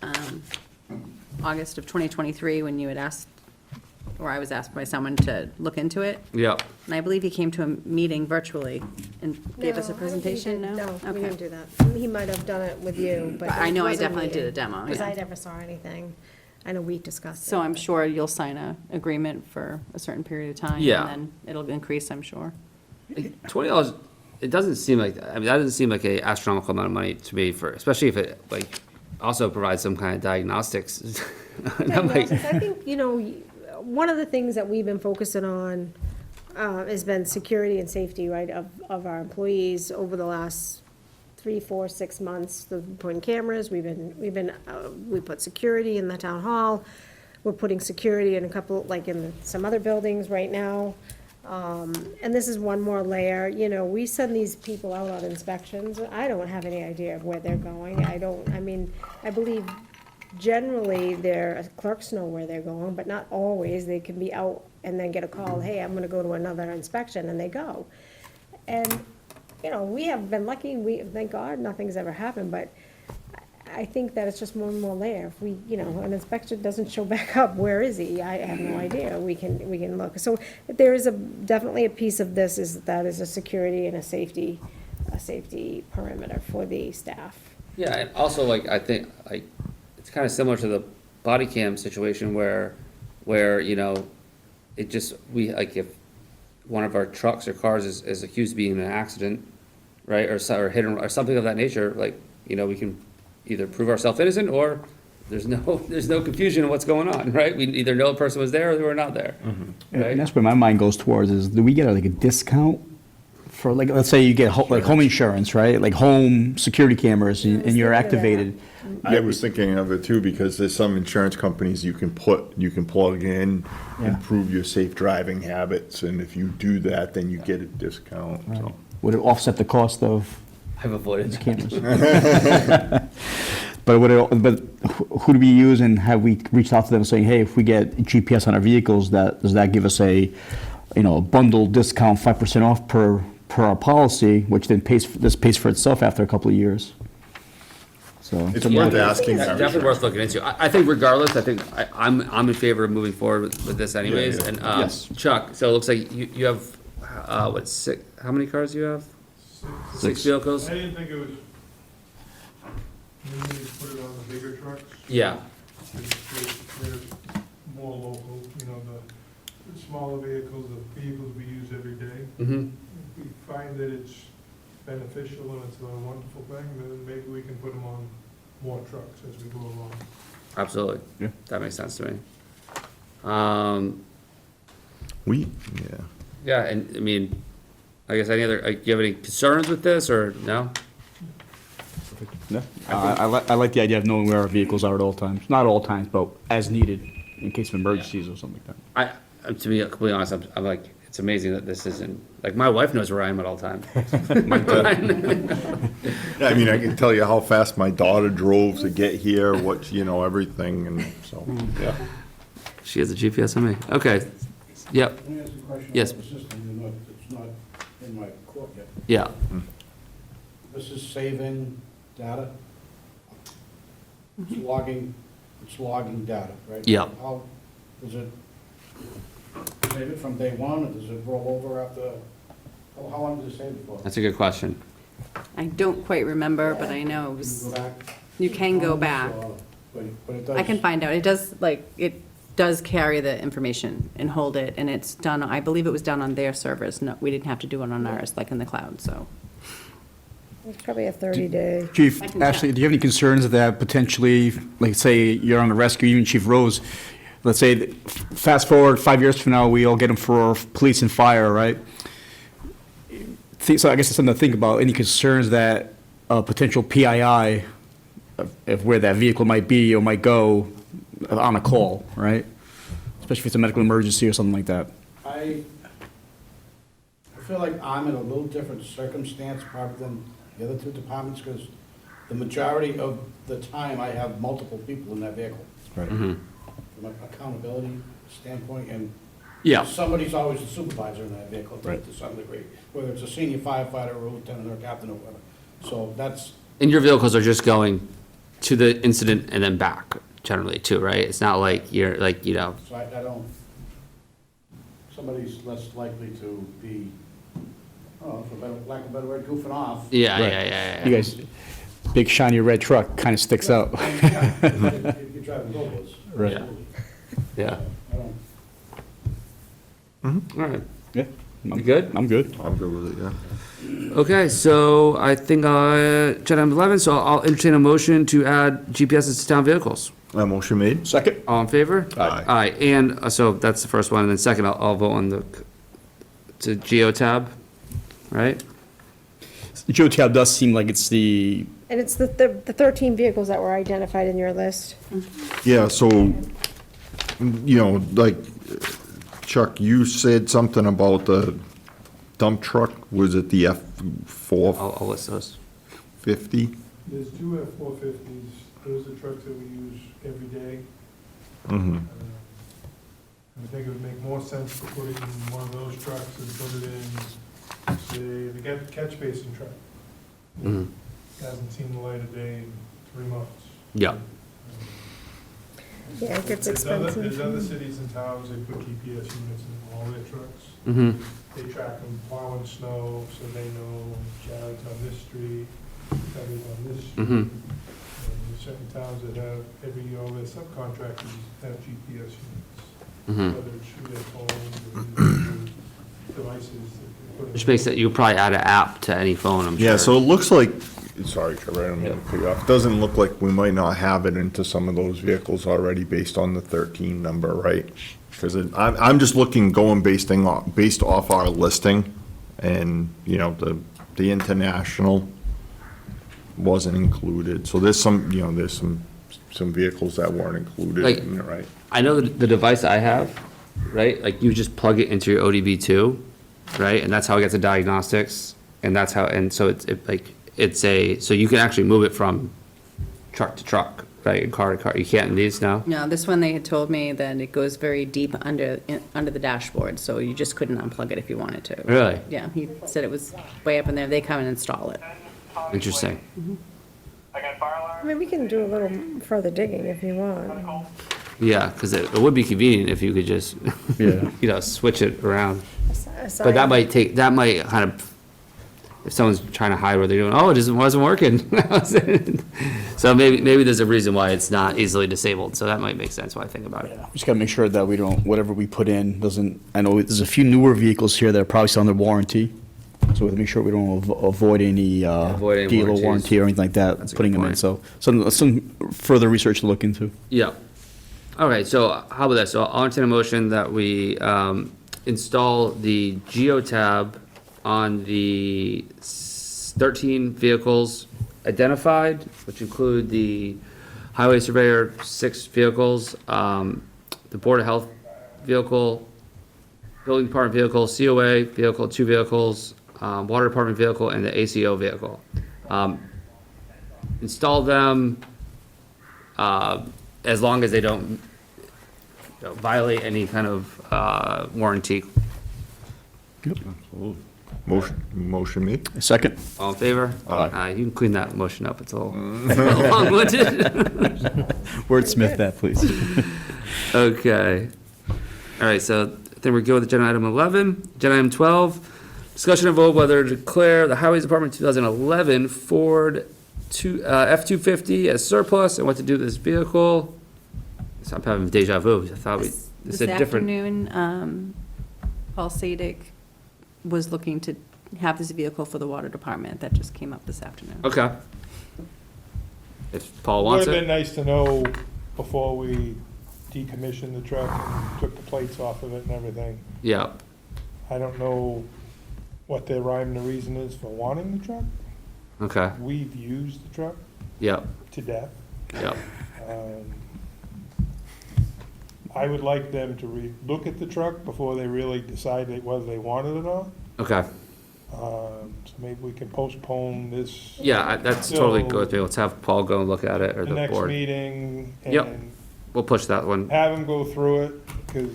August of 2023, when you had asked, or I was asked by someone to look into it. Yep. And I believe he came to a meeting virtually and gave us a No, I don't think he presentation, did. no? No, we Okay. didn't do that. He might have done it with you, but. But I know I it wasn't definitely did a meeting, demo, Because yeah. I never saw anything. I know we discussed it. So I'm sure you'll sign a agreement for a certain period of time. Yeah. And then it'll increase, I'm sure. $20, it doesn't seem like, I mean, that doesn't seem like a astronomical amount of money to me for, especially if it like also provides some kind of diagnostics. I'm like- Diagnostics, I think, one of the things that we've been focusing on has been security and safety, right, of our employees over the last 3, 4, 6 months. We've been putting cameras, we put security in the town hall. We're putting security in a couple, like in some other buildings right now. And this is one more layer, we send these people out on inspections. I don't have any idea of where they're going. I believe generally their clerks know where they're going, but not always. They can be out and then get a call, hey, I'm gonna go to another inspection, and they go. And, we have been lucky, thank God, nothing's ever happened, but I think that it's just one more layer. If we, an inspector doesn't show back up, where is he? I have no idea. We can look. So there is definitely a piece of this that is a security and a safety perimeter for the staff. Yeah, and also like, I think, like, it's kind of similar to the body cam situation where, it just, like, if one of our trucks or cars is accused of being in an accident, right, or hit or something of that nature, like, we can either prove ourselves innocent or there's no confusion of what's going on, right? We either know a person was there or they were not there, right? and that's where my mind goes towards is, do we get like a discount for, like, let's say you get like home insurance, right? Like home security cameras and you're activated. I was thinking of it too, because there's some insurance companies you can plug in Yeah. and prove your safe driving habits, and if you do that, then you get a discount, so. Would it offset the cost of I've avoided these that. cameras? But who do we use, and have we reached out to them saying, hey, if we get GPS on our vehicles, does that give us a bundle discount, 5% off per per our policy, which then this pays for itself after a couple of years. So. It's worth asking. It's definitely worth looking into. I think regardless, I'm in favor of moving forward with this anyways. Yeah. And, Yes. Chuck, so it looks like you have, what, how many cars do you have? Six vehicles? I didn't think it was, maybe you put it on the bigger trucks. Yeah. They're more local, you know, the smaller vehicles, the vehicles we use every day. Mm-hmm. If we find that it's beneficial and it's a wonderful thing, then maybe we can put them on more trucks as we go along. Absolutely. Yeah. That makes sense to me. Yeah. Yeah, and I mean, I guess any other, do you have any concerns with this or no? Yeah. I like the idea of knowing where our vehicles are at all times. Not all times, but as needed, in case of emergencies or something like that. To be completely honest, I'm like, it's amazing that this isn't, like, my wife knows where I am at all times. My God. Yeah, I mean, I can tell you how fast my daughter drove to get here, what, everything, and so, yeah. She has a GPS on me. Okay, yep, Let me ask you a question Yes. about the system, it's not in my court yet. yeah. This is saving data? Mm-hmm. It's logging data, right? Yeah. How, does it save it from day one, or does it roll over after, how long does it save it for? That's a good question. I don't quite remember, but I know it Can you was, go back? you can go back. But it does. I can find out. It does, like, it does carry the information and hold it, and it's done, I believe it was done on their servers. No, we didn't have to do it on ours, like in the cloud, so. It's probably a 30-day. Chief, I can Ashley, check. do you have any concerns that potentially, like, say, you're on the rescue, even Chief Rose, let's say, fast forward 5 years from now, we all get them for police and fire, right? So I guess it's something to think about, any concerns that potential PII of where that vehicle might be or might go on a call, right? Especially if it's a medical emergency or something like that. I feel like I'm in a little different circumstance probably than the other two departments, because the majority of the time I have multiple people in that vehicle. Right. Mm-hmm. From an accountability standpoint, and Yeah, somebody's always the supervisor in that vehicle Right. to some degree, whether it's a senior firefighter or a lieutenant or a captain or whatever. So that's, and your vehicles are just going to the incident and then back generally too, right? It's not like you're, like, so I don't, somebody's less likely to be, oh, for lack of a better word, goofing off. yeah, Right. yeah. You guys, big shiny red truck kind of sticks out. Yeah, if you're driving robots. Right. absolutely. Yeah, I don't, all right. Yeah. You good? I'm good. I'm good with it, yeah. Okay, so I think, agenda item 11, so I'll entertain a motion to add GPSs to town vehicles. Motion made? Second? All in favor? Aye. Aye, and, so that's the first one, and then second, I'll vote on to Geotab, right? The Geotab does seem like it's the, And it's the 13 vehicles that were identified in your list. Yeah, so, like, Chuck, you said something about the dump truck, was it the F-450? I'll list those. There's two F-450s, those are trucks that we use every day. Mm-hmm. I think it would make more sense to put it in one of those trucks and put it in, say, the catch basin truck. Mhm. Hasn't seen the light of day in 3 months. Yeah, Yeah, it gets There's other expensive. cities and towns, they put GPS units in all their trucks. mm-hmm, They track them plowing snow, so they know Charlie's on this street, Charlie's on this street. mm-hmm, And there's certain towns that have, all their subcontractors have GPS units. mm-hmm. Whether it's through their phones or through devices that they put in. Which makes it, you could probably add an app to any phone, I'm sure. Yeah, so it looks like, sorry, Trevor, I don't mean to cut you off. It doesn't look like we might not have it into some of those vehicles already based on the 13 number, right? Because I'm just going based off our listing, and, the international wasn't included. So there's some vehicles that weren't included Like- in it, right? I know the device I have, right, like you just plug it into your ODB2, right, and that's how it gets the diagnostics, and that's how, and so so you can actually move it from truck to truck, Right, car to car, you can't in these now? No, this one, they had told me that it goes very deep under the dashboard, so you just couldn't unplug it if you wanted to. Really? Yeah, he said it was way up in there. They come and install it. Interesting. I mean, we can do a little further digging if you want. Yeah, because it would be convenient if you could just, Yeah. you know, switch it around. But Aside- that might kind of, if someone's trying to hide what they're doing, oh, it just wasn't working. So maybe there's a reason why it's not easily disabled, so that might make sense when I think about it. We just gotta make sure that we don't, whatever we put in doesn't, I know there's a few newer vehicles here that are probably still under warranty. So we have to make sure we don't avoid any Avoid any dealer warranties. warranty or anything like that, That's a good putting them in. point. So some further research to look into. Yeah. Okay, so how about this? So I'll entertain a motion that we install the geotab on the 13 vehicles identified, which include the highway surveyor, 6 vehicles, the Board of Health vehicle, building department vehicle, COA vehicle, 2 vehicles, water department vehicle, and the ACO vehicle. Install them as long as they don't, you know, violate any kind of warranty. Motion made? Second? All in favor? Aye. You can clean that motion up, it's a little long-winded. Wordsmith that, please. Okay. All right, so then we go with agenda item 11. Agenda item 12, discussion and vote whether to declare the Highways Department 2011 Ford F-250 as surplus and what to do with this vehicle. So I'm having deja vu. I thought this This is different. afternoon, Paul Sadik was looking to have this vehicle for the water department. That just came up this afternoon. Okay. If Paul Would wants have been it. nice to know before we decommissioned the truck and took the plates off of it and everything. Yeah, I don't know what their rhyme and reason is for wanting the truck. okay, We've used the truck yeah, to death. yeah, I would like them to look at the truck before they really decide whether they want it or not. okay. So maybe we can postpone this. Yeah, that's totally So- good with me. Let's have Paul go and look at it, or The the next board. meeting Yep. and We'll push that one. have them go through it, because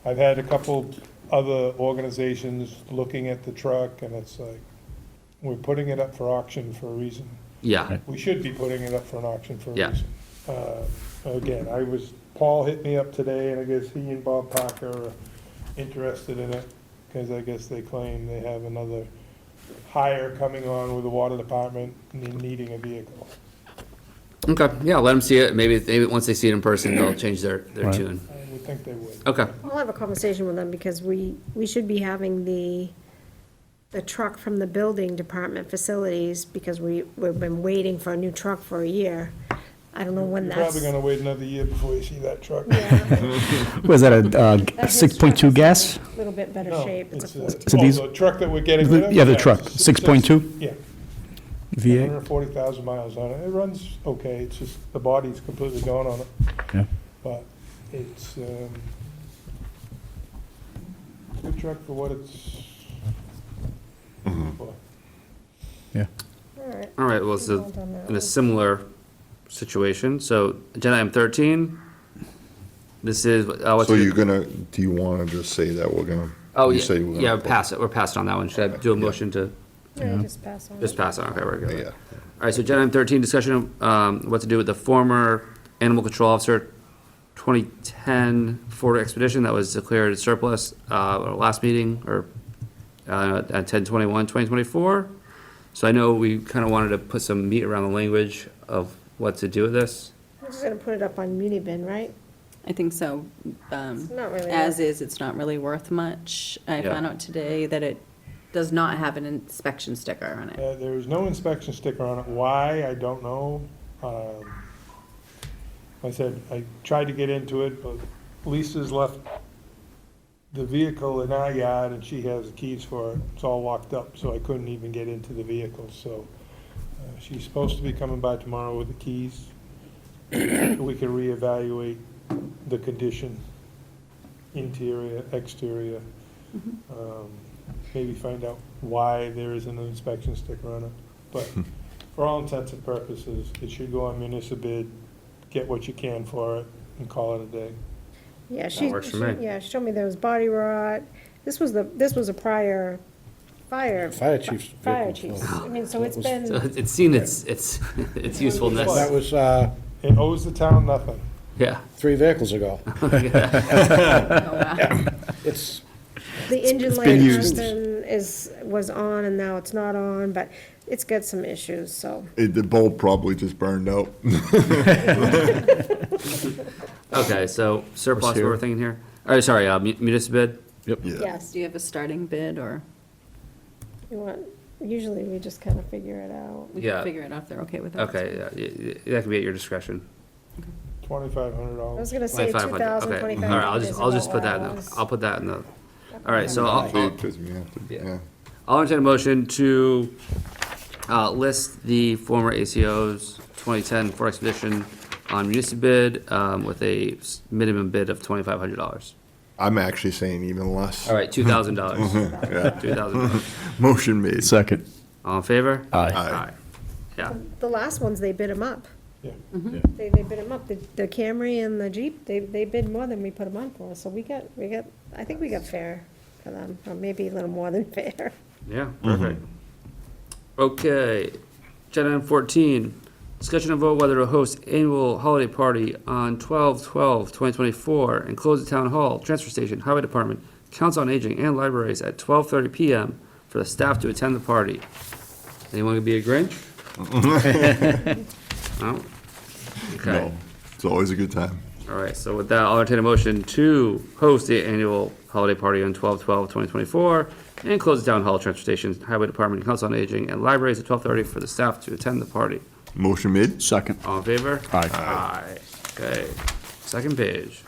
I've had a couple other organizations looking at the truck, and it's like, we're putting it up for auction for a reason. Yeah, We should be putting it up for an auction for a Yeah. reason. Again, Paul hit me up today, and I guess he and Bob Parker are interested in it, because I guess they claim they have another hire coming on with the water department and needing a vehicle. okay, yeah, let them see it. Maybe once they see it in person, they'll change their Right. tune. I would think they would. Okay, I'll have a conversation with them because we should be having the truck from the building department facilities because we've been waiting for a new truck for a year. I don't know when You're that's. probably gonna wait another year before you see that truck. Yeah, Was that a That's his 6.2 truck. gas? a little bit better No, shape. It's a it's four. So these- the truck that we're getting rid of? Yeah, the truck, it's 6.2? Yeah, V8? 140,000 miles on it. It runs okay, it's just, the body's completely gone on it. Yeah. But it's, good truck for what it's for. Yeah. All right. all right, well, so Well done, that in a one. similar situation, so agenda item 13, this is, what's So your- you're gonna, do you wanna just say that we're gonna? Oh, you yeah, say we're yeah, gonna- pass it, we're passed on that one. Should I do a motion to Yeah, just pass on. just pass on? Okay, we're good. Yeah. All right, so agenda item 13, discussion of what to do with the former animal control officer 2010 Ford Expedition that was declared surplus our last meeting, or at 10/21/2024. So I know we kind of wanted to put some meat around the language of what to do with this. We're just gonna put it up on Munibin, right? I think so. It's not really. As is, it's not really worth much. I Yeah. found out today that it does not have an inspection sticker on it. There is no inspection sticker on it. Why, I don't know. Like I said, I tried to get into it, but Lisa's left the vehicle in our yard and she has the keys for it. It's all locked up, so I couldn't even get into the vehicle, so she's supposed to be coming by tomorrow with the keys. We can reevaluate the condition, interior, exterior. Maybe find out why there isn't an inspection sticker on it. But for all intents and purposes, it should go on municipal bid. get what you can for it and call it a day. Yeah, she, works for me. yeah, she showed me there was body rot. This was a prior fire chief's fire vehicle, chief's. so- I mean, so it's So been, it's seen its usefulness. That was, It owes the town nothing. Yeah. 3 vehicles ago. Oh, wow. It's, the engine light been and used. everything was on and now it's not on, but it's got some issues, so. The bulb probably just burned out. Okay, so surplus, what here. we're thinking here? All right, sorry, municipal bid? Yeah. Yes, Do you have a starting bid, or you want, usually we just kind of figure it out. we Yeah. can figure it out if they're okay with that? Okay, yeah, that can be at your discretion. $2,500. I was gonna say 2,500, 2,000, okay. 2,500 All right, is I'll just about put that in what it the, was. I'll put that in the, all right, so I'll, Because we have to, yeah. I'll entertain a motion to list the former ACO's 2010 Ford Expedition on municipal bid with a minimum bid of $2,500. I'm actually saying even less. All right, $2,000. Yeah. $2,000. Motion made. Second. All in favor? Aye. Aye. Yeah, The last ones, they bid them up. Yeah. They bid them up. The Camry and the Jeep, they bid more than we put them on for. So we got, I think we got fair for them, or maybe a little more than fair. yeah, perfect. Okay, agenda item 14, discussion and vote whether to host annual holiday party on 12/12/2024 and close the town hall, transfer station, highway department, council on aging, and libraries at 12:30 PM for the staff to attend the party. Anyone gonna be a Grinch? No? Okay, No, it's always a good time. all right, so with that, I'll entertain a motion to host the annual holiday party on 12/12/2024 and close the town hall, transfer station, highway department, council on aging, and libraries at 12:30 for the staff to attend the party. Motion made. Second. All in favor? Aye. Aye. Okay, second page.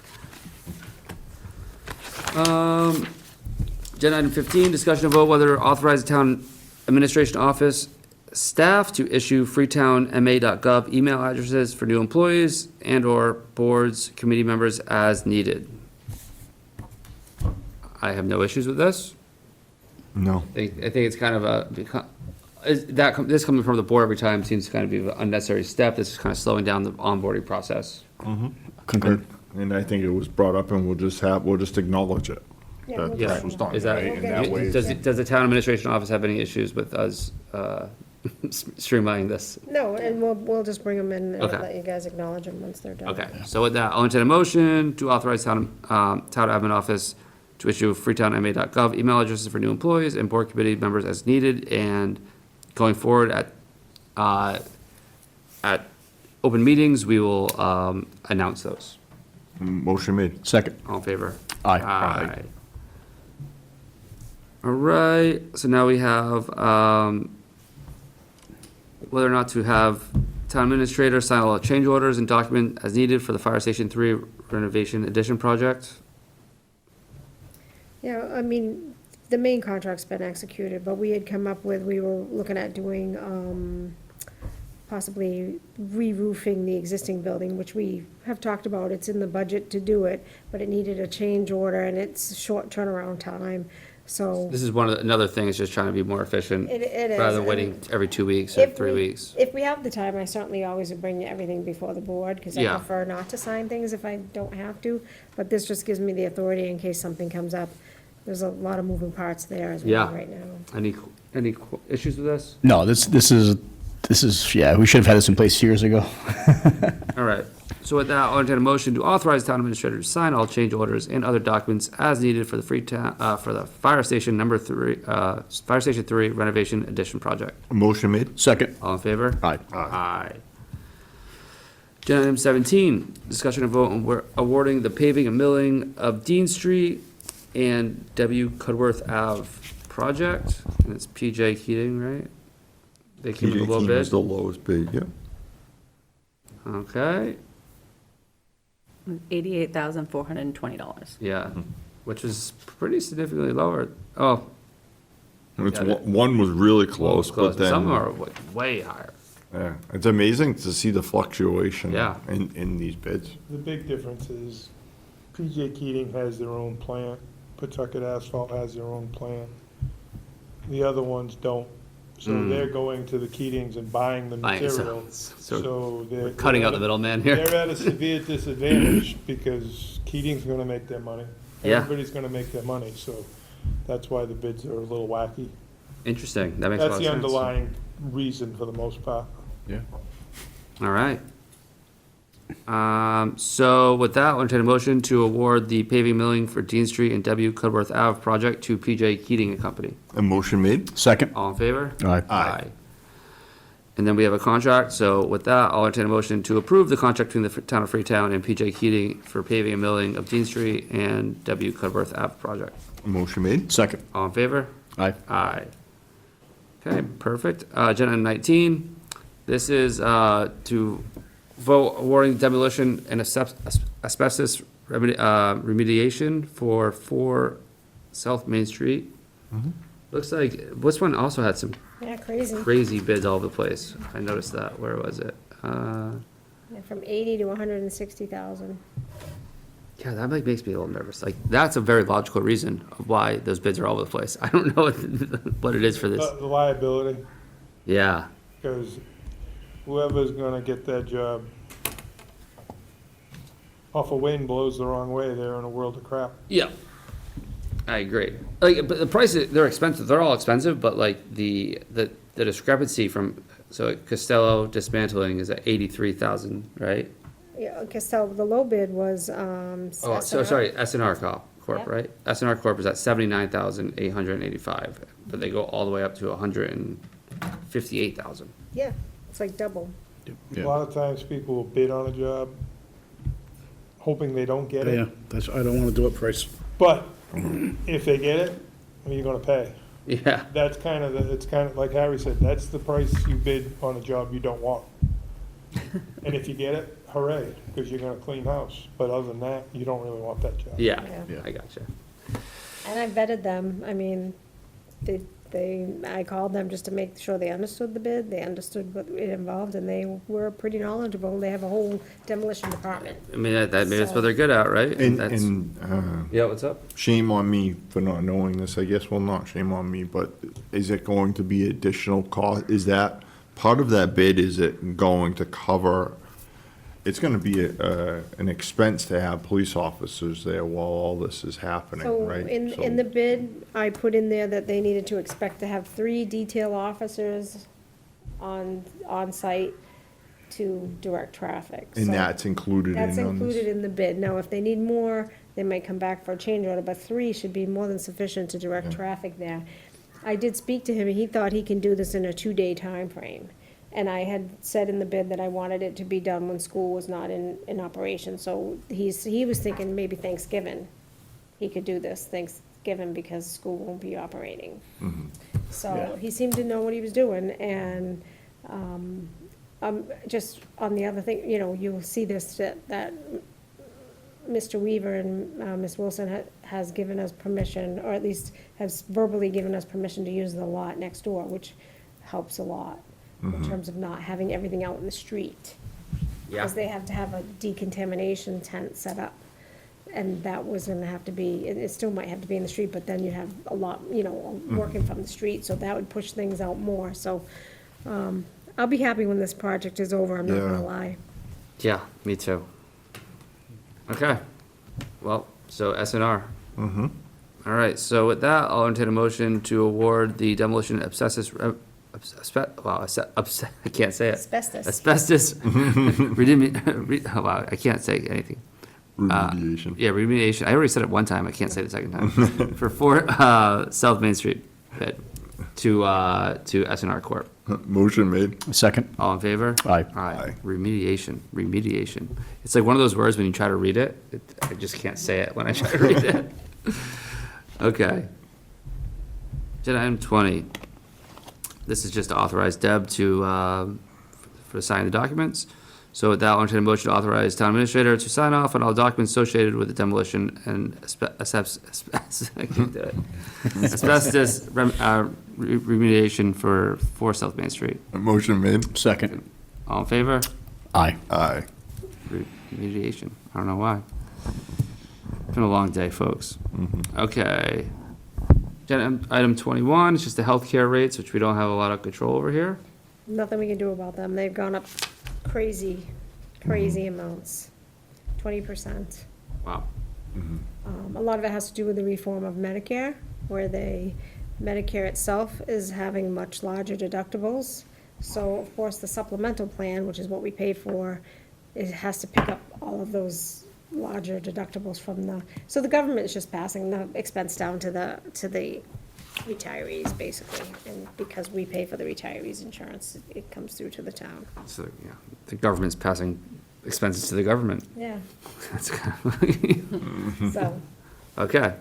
Agenda item 15, discussion and vote whether to authorize the town administration office staff to issue freetownma.gov email addresses for new employees and/or boards, committee members as needed. I have no issues with this. No. I think it's kind of a, this coming from the board every time seems to kind of be an unnecessary step. This is kind of slowing down the onboarding process. Concur. And I think it was brought up and we'll just acknowledge it. Yeah, That we'll Yeah, this was done, is that, right? And that way, does the town administration office have any issues with us streamlining this? No, and we'll just bring them in and Okay. let you guys acknowledge them once they're done. Okay, so with that, I'll entertain a motion to authorize town admin office to issue freetownma.gov email addresses for new employees and board committee members as needed, and going forward at open meetings, we will announce those. motion made. Second. All in favor? Aye. Aye. All right, so now we have, whether or not to have town administrator sign all change orders and document as needed for the Fire Station 3 renovation addition project. Yeah, I mean, the main contract's been executed, but we had come up with, we were looking at doing, possibly re-roofing the existing building, which we have talked about. It's in the budget to do it, but it needed a change order and it's short turnaround time, so. This is another thing, is just trying to be more efficient. It is, Rather than and waiting every 2 weeks or If 3 we- weeks. If we have the time, I certainly always would bring everything before the board, because I Yeah. prefer not to sign things if I don't have to. But this just gives me the authority in case something comes up. There's a lot of moving parts there as Yeah. well right now. Any issues with this? No, this is, yeah, we should have had this in place years ago. All right, so with that, I'll entertain a motion to authorize town administrator to sign all change orders and other documents as needed for the for the Fire Station Fire Station 3 renovation addition project. Motion made. Second. All in favor? Aye. Aye. Agenda item 17, discussion and vote on awarding the paving and milling of Dean Street and W. Cudworth Ave project, and it's PJ Keating, right? They came with a low PJ bid. was the lowest bid, yeah. Okay, $88,420. yeah, which is pretty significantly lower. Oh, It's, Yeah. one was really close, but then. Some are way higher. Yeah, it's amazing to see the fluctuation. Yeah. In these bids. The big difference is PJ Keating has their own plant, Pawtucket Asphalt has their own plant. The other ones don't. So they're going to the Keatings and buying the Buying it, so- material. so So they're. Cutting out the they're at a- middleman here. They're at a severe disadvantage because Keating's gonna make their money. Yeah. Everybody's gonna make their money, so that's why the bids are a little wacky. Interesting, that makes a lot That's of the sense. underlying reason for the most part. Yeah. All right. So with that, I'll entertain a motion to award the paving milling for Dean Street and W. Cudworth Ave project to PJ Keating and Company. A motion made? Second. All in favor? Aye. Aye. And then we have a contract, so with that, I'll entertain a motion to approve the contract between the town of Freetown and PJ Keating for paving and milling of Dean Street and W. Cudworth Ave project. A motion made? Second. All in favor? Aye. Aye. Okay, perfect. Agenda item 19, this is to vote awarding demolition and asbestos remediation for 4 South Main Street. Looks like, this one also had some Yeah, crazy. crazy bids all over the place. I noticed that. Where was it? Yeah, from 80 to 160,000. Yeah, that like makes me a little nervous. Like, that's a very logical reason of why those bids are all over the place. I don't know what it is for this. The liability, Yeah, because whoever's gonna get that job off a wind blows the wrong way, they're in a world of crap. yeah. I agree. Like, but the prices, they're expensive. They're all expensive, but like the discrepancy from, so Costello dismantling is at 83,000, right? Yeah, okay, so the low bid was, Oh, so SNR. sorry, SNR Corp, Yep. right? SNR Corp is at 79,885, but they go all the way up to 158,000. Yeah, it's like double. A lot of times people will bid on a job hoping they don't get Yeah, it, that's, I don't wanna do it price. but if they get it, what are you gonna pay? Yeah, That's kind of, it's kind of, like Harry said, that's the price you bid on a job you don't want. And if you get it, hooray, because you're gonna clean house, but other than that, you don't really want that job. yeah, Yeah. I gotcha. And I vetted them, I mean, I called them just to make sure they understood the bid, they understood what it involved, and they were pretty knowledgeable. They have a whole demolition department. I mean, maybe that's what they're good at, right? And, That's- Yeah, what's up? shame on me for not knowing this, I guess, well, not shame on me, but is it going to be additional cost? Is that, part of that bid, is it going to cover, it's gonna be an expense to have police officers there while all this is happening, So right? in the bid, I put in there that they needed to expect to have 3 detail officers on site to direct traffic. And So that's included in on That's this? included in the bid. Now, if they need more, they might come back for a change order, but 3 should be more than sufficient to direct traffic there. I did speak to him, and he thought he can do this in a 2-day time frame. And I had said in the bid that I wanted it to be done when school was not in operation, so he was thinking maybe Thanksgiving. He could do this Thanksgiving because school won't be operating. So he seemed to know what he was doing, and, just on the other thing, you'll see this, that Mr. Weaver and Ms. Wilson has given us permission, or at least has verbally given us permission to use the lot next door, which helps a lot in terms of not having everything out in the street. Yeah. Because they have to have a decontamination tent set up, and that was gonna have to be, it still might have to be in the street, but then you have a lot, working from the street, so that would push things out more, so, I'll be happy when this project is over, I'm not Yeah. gonna lie. Yeah, me too. Okay, well, so SNR. Mm-hmm. All right, so with that, I'll entertain a motion to award the demolition asbestos, I can't say it. Asbestos. Asbestos, wow, I can't say anything. Remediation. Yeah, remediation, I already said it one time, I can't say it the second time. For 4, South Main Street bid to SNR Corp. Motion made. Second. All in favor? Aye. Aye. Remediation. It's like one of those words when you try to read it, I just can't say it when I try to read it. Okay. Agenda item 20. This is just to authorize Deb to, for signing the documents. So with that, I'll entertain a motion to authorize town administrator to sign off on all documents associated with the demolition and I can't do it. Asbestos remediation for 4 South Main Street. Motion made. Second. All in favor? Aye. Aye. Remediation. I don't know why. It's been a long day, folks. Okay. Agenda item 21 is just the healthcare rates, which we don't have a lot of control over here. Nothing we can do about them. They've gone up crazy, crazy amounts, 20%. Wow. A lot of it has to do with the reform of Medicare, where Medicare itself is having much larger deductibles. So, of course, the supplemental plan, which is what we pay for, it has to pick up all of those larger deductibles from so the government is just passing the expense down to the retirees, basically. And because we pay for the retirees' insurance, it comes through to the town. So, yeah, the government's passing expenses to the government. Yeah, That's kind of, so. okay.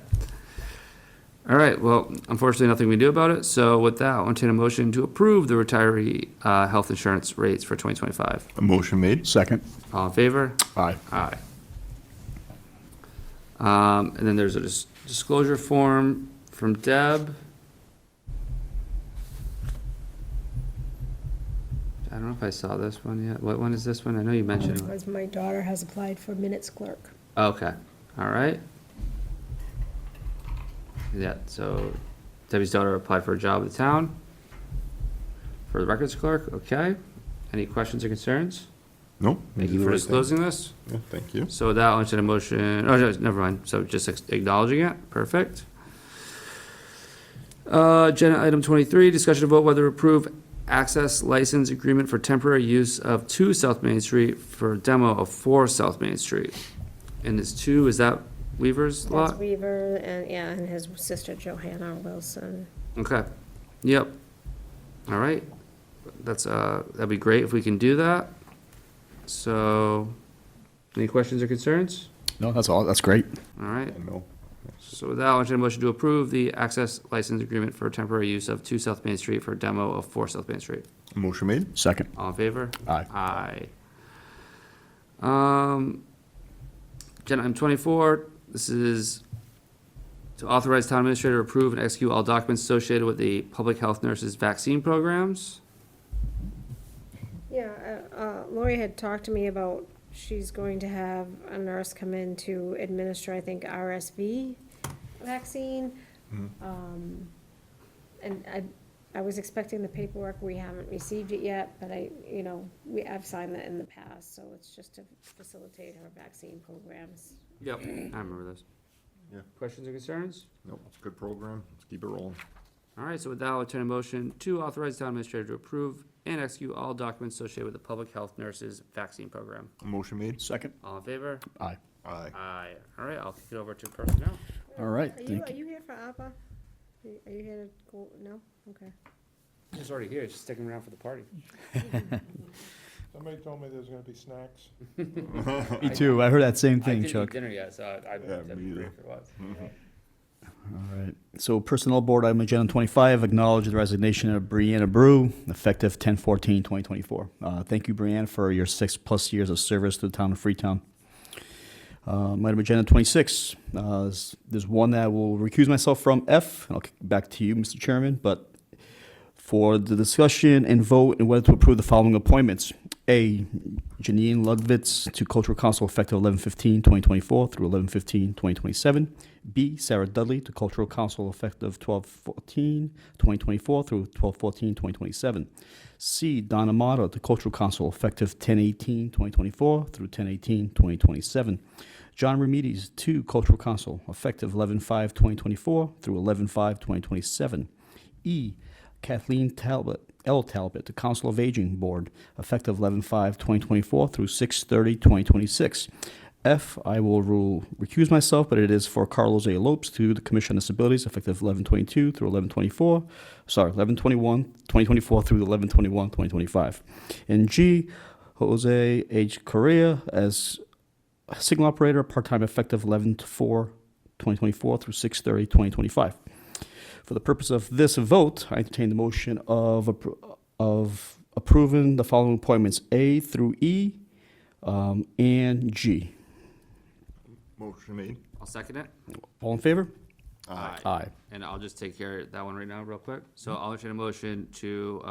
All right, well, unfortunately, nothing we can do about it. So with that, I'll entertain a motion to approve the retiree health insurance rates for 2025. A motion made? Second. All in favor? Aye. Aye. And then there's a disclosure form from Deb. I don't know if I saw this one yet. What one is this one? I know you mentioned it. Because my daughter has applied for minutes clerk. Okay, all right. Yeah, so Debbie's daughter applied for a job at the town for the records clerk, okay. Any questions or concerns? Nope. Thank did you the for right thing. disclosing this. Yeah, thank you. So with that, I'll entertain a motion, oh, no, never mind, so just acknowledging it, perfect. Agenda item 23, discussion of vote whether to approve access license agreement for temporary use of 2 South Main Street for demo of 4 South Main Street. And this 2, is that Weaver's lot? That's Weaver and his sister Johanna Wilson. Okay, yep. All right, that'd be great if we can do that. So, any questions or concerns? No, that's all. That's great. All right, I know. so with that, I'll entertain a motion to approve the access license agreement for temporary use of 2 South Main Street for demo of 4 South Main Street. A motion made? Second. All in favor? Aye. Aye. Agenda item 24, this is to authorize town administrator to approve and execute all documents associated with the public health nurses vaccine programs. Yeah, Lori had talked to me about, she's going to have a nurse come in to administer, I think, RSV vaccine. And I was expecting the paperwork, we haven't received it yet, but I've signed that in the past, so it's just to facilitate her vaccine programs. Yep, I remember this. Yeah. Questions or concerns? Nope, it's a good program. Let's keep it rolling. All right, so with that, I'll entertain a motion to authorize the town administrator to approve and execute all documents associated with the public health nurses vaccine program. A motion made? Second. All in favor? Aye. Aye. Aye. All right, I'll kick it over to personnel. All right. Are Thank you. you here for APA? Are you here to go, no? Okay. He's already here, just sticking around for the party. Somebody told me there's gonna be snacks. Me too. I heard that same I thing, didn't eat Chuck. dinner yet, so I'd Yeah, that'd me be great either. if it was. All right. So Personnel Board, item agenda 25, acknowledge the resignation of Brianna Brew, effective 10/14/2024. Thank you, Brianna, for your 6+ years of service to the town of Freetown. Item agenda 26, there's one that I will recuse myself from, F, and I'll kick it back to you, Mr. Chairman, but for the discussion and vote and whether to approve the following appointments. A, Janine Ludwitz to Cultural Council effective 11/15/2024 through 11/15/2027. B, Sarah Dudley to Cultural Council effective 12/14/2024 through 12/14/2027. C, Donna Mata to Cultural Council effective 10/18/2024 through 10/18/2027. John Remides to Cultural Council effective 11/5/2024 through 11/5/2027. E, Kathleen Talbot, L. Talbot, to Council of Aging Board, effective 11/5/2024 through 6/30/2026. F, I will recuse myself, but it is for Carlos A. Lopes to the Commission on Disabilities, effective 11/22 through 11/2024 through 11/21/2025. And G, Jose H. Correa as signal operator, part-time, effective 11/4/2024 through 6/30/2025. For the purpose of this vote, I entertain the motion of approving the following appointments, A through E and G. Motion made? I'll second it. All in favor? Aye. Aye. And I'll just take care of that one right now, real quick. So I'll entertain a motion to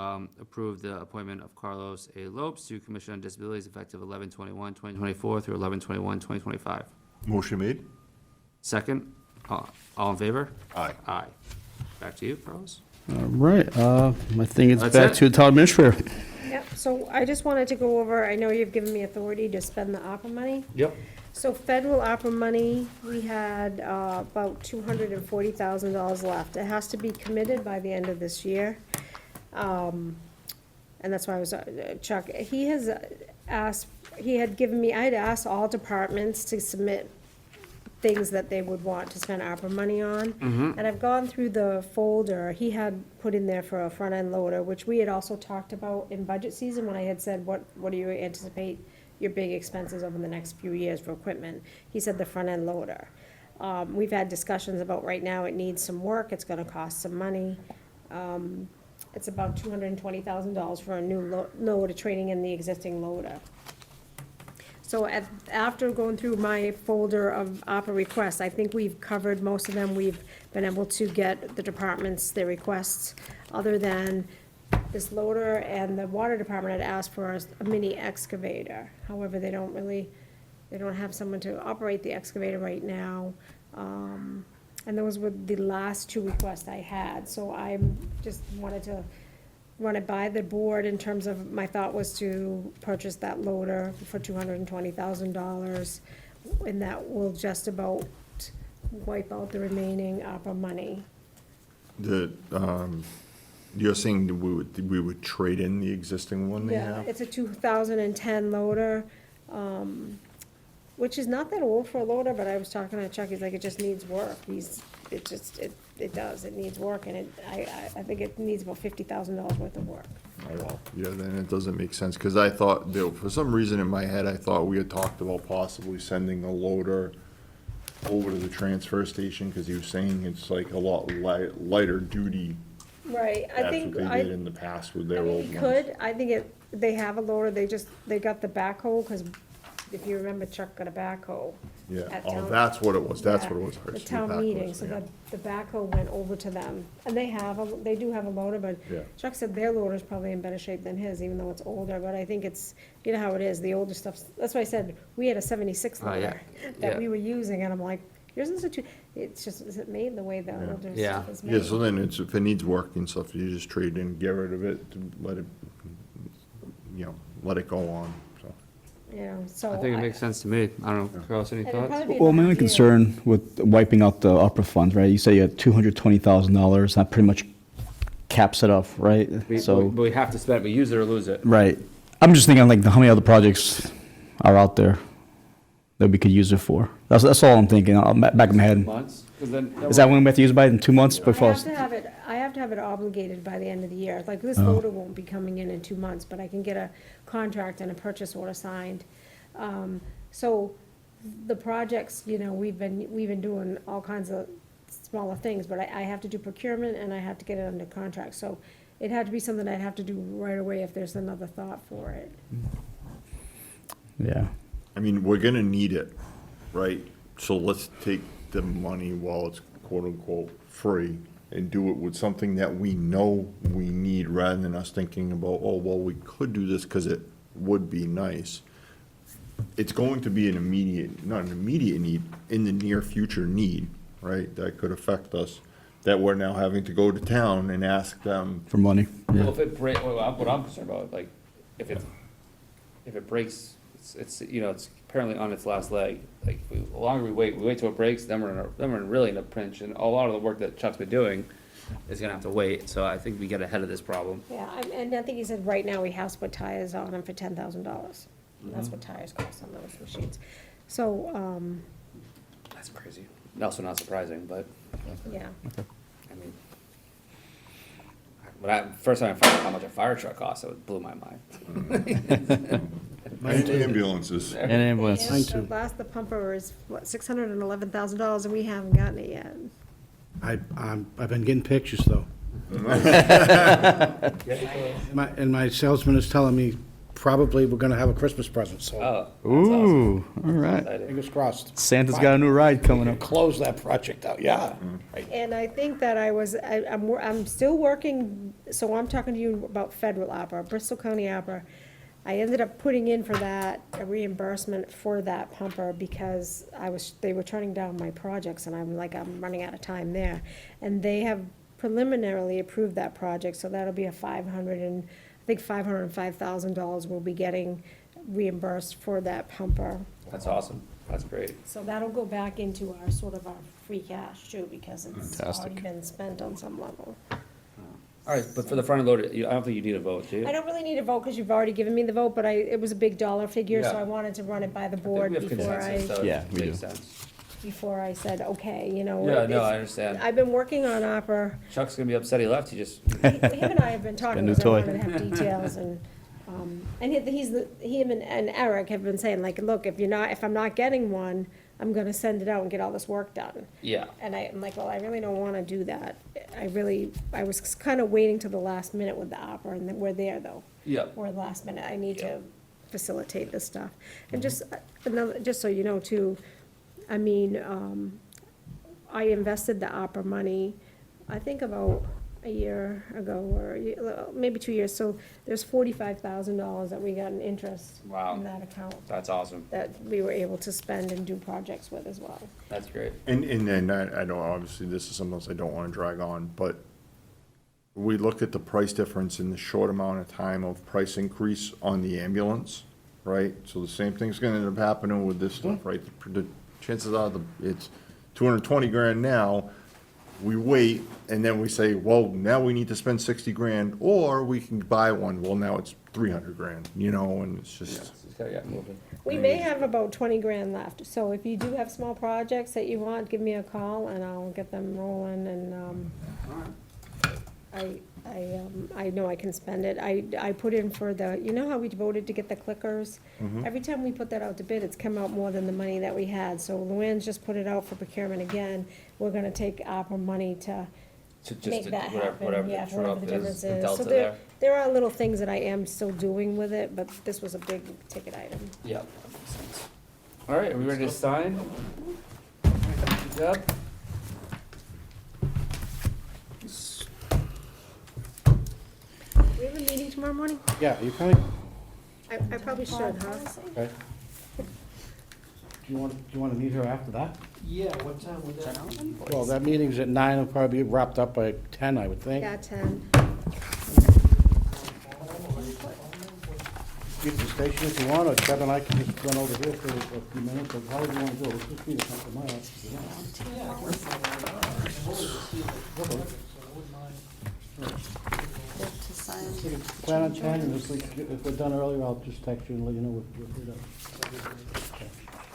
approve the appointment of Carlos A. Lopes to Commission on Disabilities effective 11/21/2024 through 11/21/2025. Motion made? Second, all in favor? Aye. Aye. Back to you, Carlos. All right, I think it's That's back it? to the town administrator. Yep, so I just wanted to go over, I know you've given me authority to spend the ARPA money. Yep. So federal ARPA money, we had about $240,000 left. It has to be committed by the end of this year. And that's why I was, Chuck, he has asked, he had given me, I had asked all departments to submit things that they would want to spend ARPA money on. And I've gone through the folder, he had put in there for a front-end loader, which we had also talked about in budget season, when I had said, what do you anticipate your big expenses over the next few years for equipment? He said the front-end loader. We've had discussions about right now, it needs some work, it's gonna cost some money. It's about $220,000 for a new loader, trading in the existing loader. So after going through my folder of ARPA requests, I think we've covered most of them. We've been able to get the departments their requests, other than this loader, and the water department had asked for a mini excavator. However, they don't have someone to operate the excavator right now. And those were the last two requests I had, so I just wanted to run it by the board in terms of, my thought was to purchase that loader for $220,000, and that will just about wipe out the remaining ARPA money. You're saying that we would trade in the existing one they Yeah, have? it's a 2010 loader, which is not that old for a loader, but I was talking to Chuck, he's like, it just needs work. It does, it needs work, and I think it needs about $50,000 worth of work. Oh, well, yeah, then it doesn't make sense, because I thought, for some reason in my head, I thought we had talked about possibly sending the loader over to the transfer station, because he was saying it's like a lot lighter duty. Right, I That's think, what they did in the past with their old ones. he could, I think they have a loader, they got the backhoe, because if you remember, Chuck got a backhoe. Yeah, at oh, town- that's what it was, that's Yeah, what it was. The It's town backhoes, meeting, so yeah. the backhoe went over to them, and they do have a loader, but Yeah. Chuck said their loader's probably in better shape than his, even though it's older, but I think it's, you know how it is, the older stuff's, that's why I said, we had a 76 Oh, yeah. loader that Yeah. we were using, and I'm like, yours is it's just, is it made the way the Yeah. older Yeah. stuff is made? Yeah, so then if it needs work and stuff, you just trade in, get rid of it, to let it, let it go on, so. You know, so. I think it makes sense to me. I don't know, Carlos, any and it'll thoughts? probably be Well, my another only year. concern with wiping out the ARPA funds, right, you say you had $220,000, that pretty much caps it off, right? So, But we have to spend, we use it or lose it. right. I'm just thinking like how many other projects are out there that we could use it for? That's all I'm thinking, back in my head. Months? 'Cause then- Is that when we have to use it by, in 2 months before? I have to have it obligated by the end of the year. Like, this Oh. loader won't be coming in 2 months, but I can get a contract and a purchase order signed. So the projects, we've been doing all kinds of smaller things, but I have to do procurement and I have to get it under contract. So it had to be something I'd have to do right away if there's another thought for it. Yeah. I mean, we're gonna need it, right? So let's take the money while it's quote-unquote free and do it with something that we know we need, rather than us thinking about, oh, well, we could do this because it would be nice. It's going to be not an immediate need, in the near future need, right? That could affect us, that we're now having to go to town and ask them. For money. Well, if it what I'm concerned about, like, if it breaks, it's apparently on its last leg. Like, the longer we wait till it breaks, then we're really in a pinch, and a lot of the work that Chuck's been doing is gonna have to wait, so I think we get ahead of this problem. Yeah, and I think he said right now we have to put tires on them for $10,000. That's what tires cost on those machines. So, That's crazy. Also not surprising, but, yeah. I mean, first time I found out how much a fire truck costs, it blew my mind. And ambulances. And ambulance. And the pumper is, what, $611,000, and we haven't gotten it yet. I've been getting pictures, though. And my salesman is telling me probably we're gonna have a Christmas present, so Oh, that's Ooh, all right. exciting. fingers crossed. Santa's got a new ride coming up. Close that project out, yeah. And I think that I'm still working, so I'm talking to you about federal ARPA, Bristol County ARPA. I ended up putting in for that, a reimbursement for that pumper, because they were turning down my projects, and I'm running out of time there. And they have preliminarily approved that project, so that'll be a $505,000 we'll be getting reimbursed for that pumper. That's awesome. That's great. So that'll go back into our, sort of our free cash too, because it's already Fantastic. been spent on some level. All right, but for the front end loader, I don't think you need a vote, do you? I don't really need a vote, because you've already given me the vote, but it was a big dollar figure, so Yeah. I wanted to run it by the I think board we have before consensus, so Yeah, it we makes do. sense. before I said, okay, you know. Yeah, no, it's- I understand. I've been working on opera. Chuck's gonna be upset he left, he just, Him and I have been talking, new because I toy. wanted to have details, and him and Eric have been saying, like, look, if I'm not getting one, I'm gonna send it out and get all this work done. yeah. And I'm like, well, I really don't wanna do that. I was kinda waiting till the last minute with the opera, and then we're there, though. Yeah. We're last minute, I need Yeah. to facilitate this stuff. And just so you know, too, I mean, I invested the opera money, I think about a year ago, or maybe 2 years, so there's $45,000 that we got in interest Wow. in that account, That's awesome. that we were able to spend and do projects with as well. That's great. And then I don't, obviously, this is something else I don't wanna drag on, but we look at the price difference in the short amount of time of price increase on the ambulance, right? So the same thing's gonna end up happening with this stuff, right? The chances are it's 220 grand now, we wait, and then we say, well, now we need to spend 60 grand, or we can buy one, well, now it's 300 grand, you know, and it's Yeah, just. just gotta get moving. We may have about 20 grand left, so if you do have small projects that you want, give me a call and I'll get them rolling, and, I know I can spend it. I put in for you know how we voted to get the clickers? Every time we put that out to bid, it's come out more than the money that we had, so Luann's just put it out for procurement again. We're gonna take opera money to Just make to- that happen, whatever yeah, the whatever true-up the is, difference the is. delta So there. there are little things that I am still doing with it, but this was a big ticket item. Yeah, that makes sense. All right, are we ready to sign? Good job. Do we have a meeting tomorrow morning? Yeah, you coming? I probably should, huh? Okay. Do you want to meet her after that? Yeah, what time would that be? Well, that meeting's at 9, it'll probably be wrapped up by 10, I would think. Yeah, 10. You can station if you want, or Kevin and I can just run over here for a few minutes, or however you want to do it. Let's just meet at something my office if you want. Plan on 10, and if we're done earlier, I'll just text you and let you know we're done.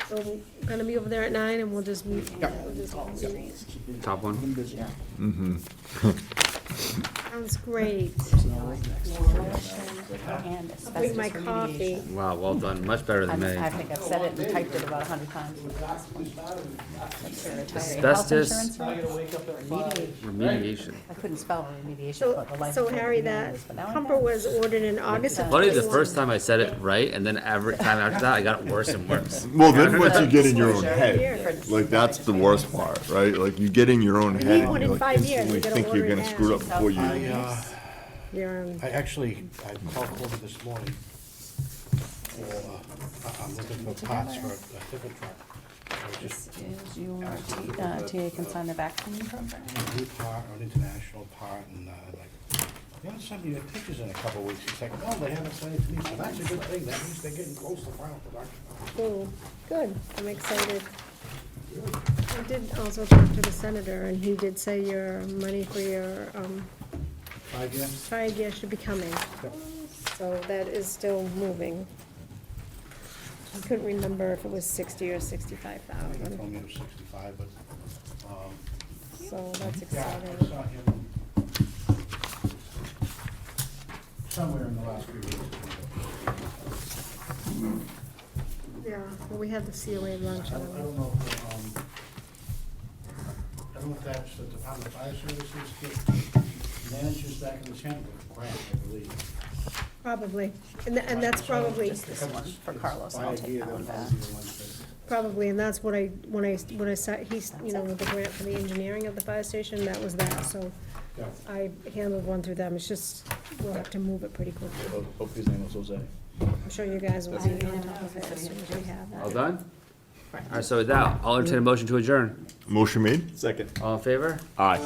So we're gonna be over there at 9 and we'll just meet. Top one. Sounds great. Bring my coffee. Wow, well done, much better than me. I think I've said it and typed it about 100 times. Asbestos. I gotta wake up at 5. Remediation. I couldn't spell remediation So, for the life so of me. Harry, that But now I pumper know. was ordered in August of Funny, the 21. first time I said it right, and then every time after that, I got it worse and worse. Well, then once you get in your own Sure. head, like, that's the worst part, right? Like, you get in your own head, need and one you in like 5 years, instantly we gotta think you're order it gonna now. screw it up before you. You're on- I called Cody this morning for, I'm looking for parts for a pickup truck. I just This is your TA can sign the vaccine program. a new part, or an international part, and like, they haven't sent me the pictures in a couple of weeks. It's like, oh, they haven't sent it to me, so that's a good thing. That means they're getting close to final production. Cool, good, I'm excited. I did also talk to the senator, and he did say your money for your, 5 years? 5 years should be coming. So that is still moving. I couldn't remember if it was 60 or I think they 65,000, told me it was 65, but, so that's yeah, I exciting. saw him somewhere in the last few weeks. Yeah, well, we had the COA lunch, I I don't know. don't know if, I don't know if that's the Department of Fire Services that manages that consent with grant, I believe. Probably, and that's probably, Just this one for Carlos, and I'll take that one back. probably, and that's what when I saw, he's, you know, with the grant for the engineering of the fire station, that was that, so Yeah. I handled one through them, it's just, we'll have to move it pretty quickly. Hope his name was Jose. I'm sure you guys will be on top of it as soon as we have that. All done? All right, so with that, I'll entertain a motion to adjourn. Motion made? Second. All in favor? Aye.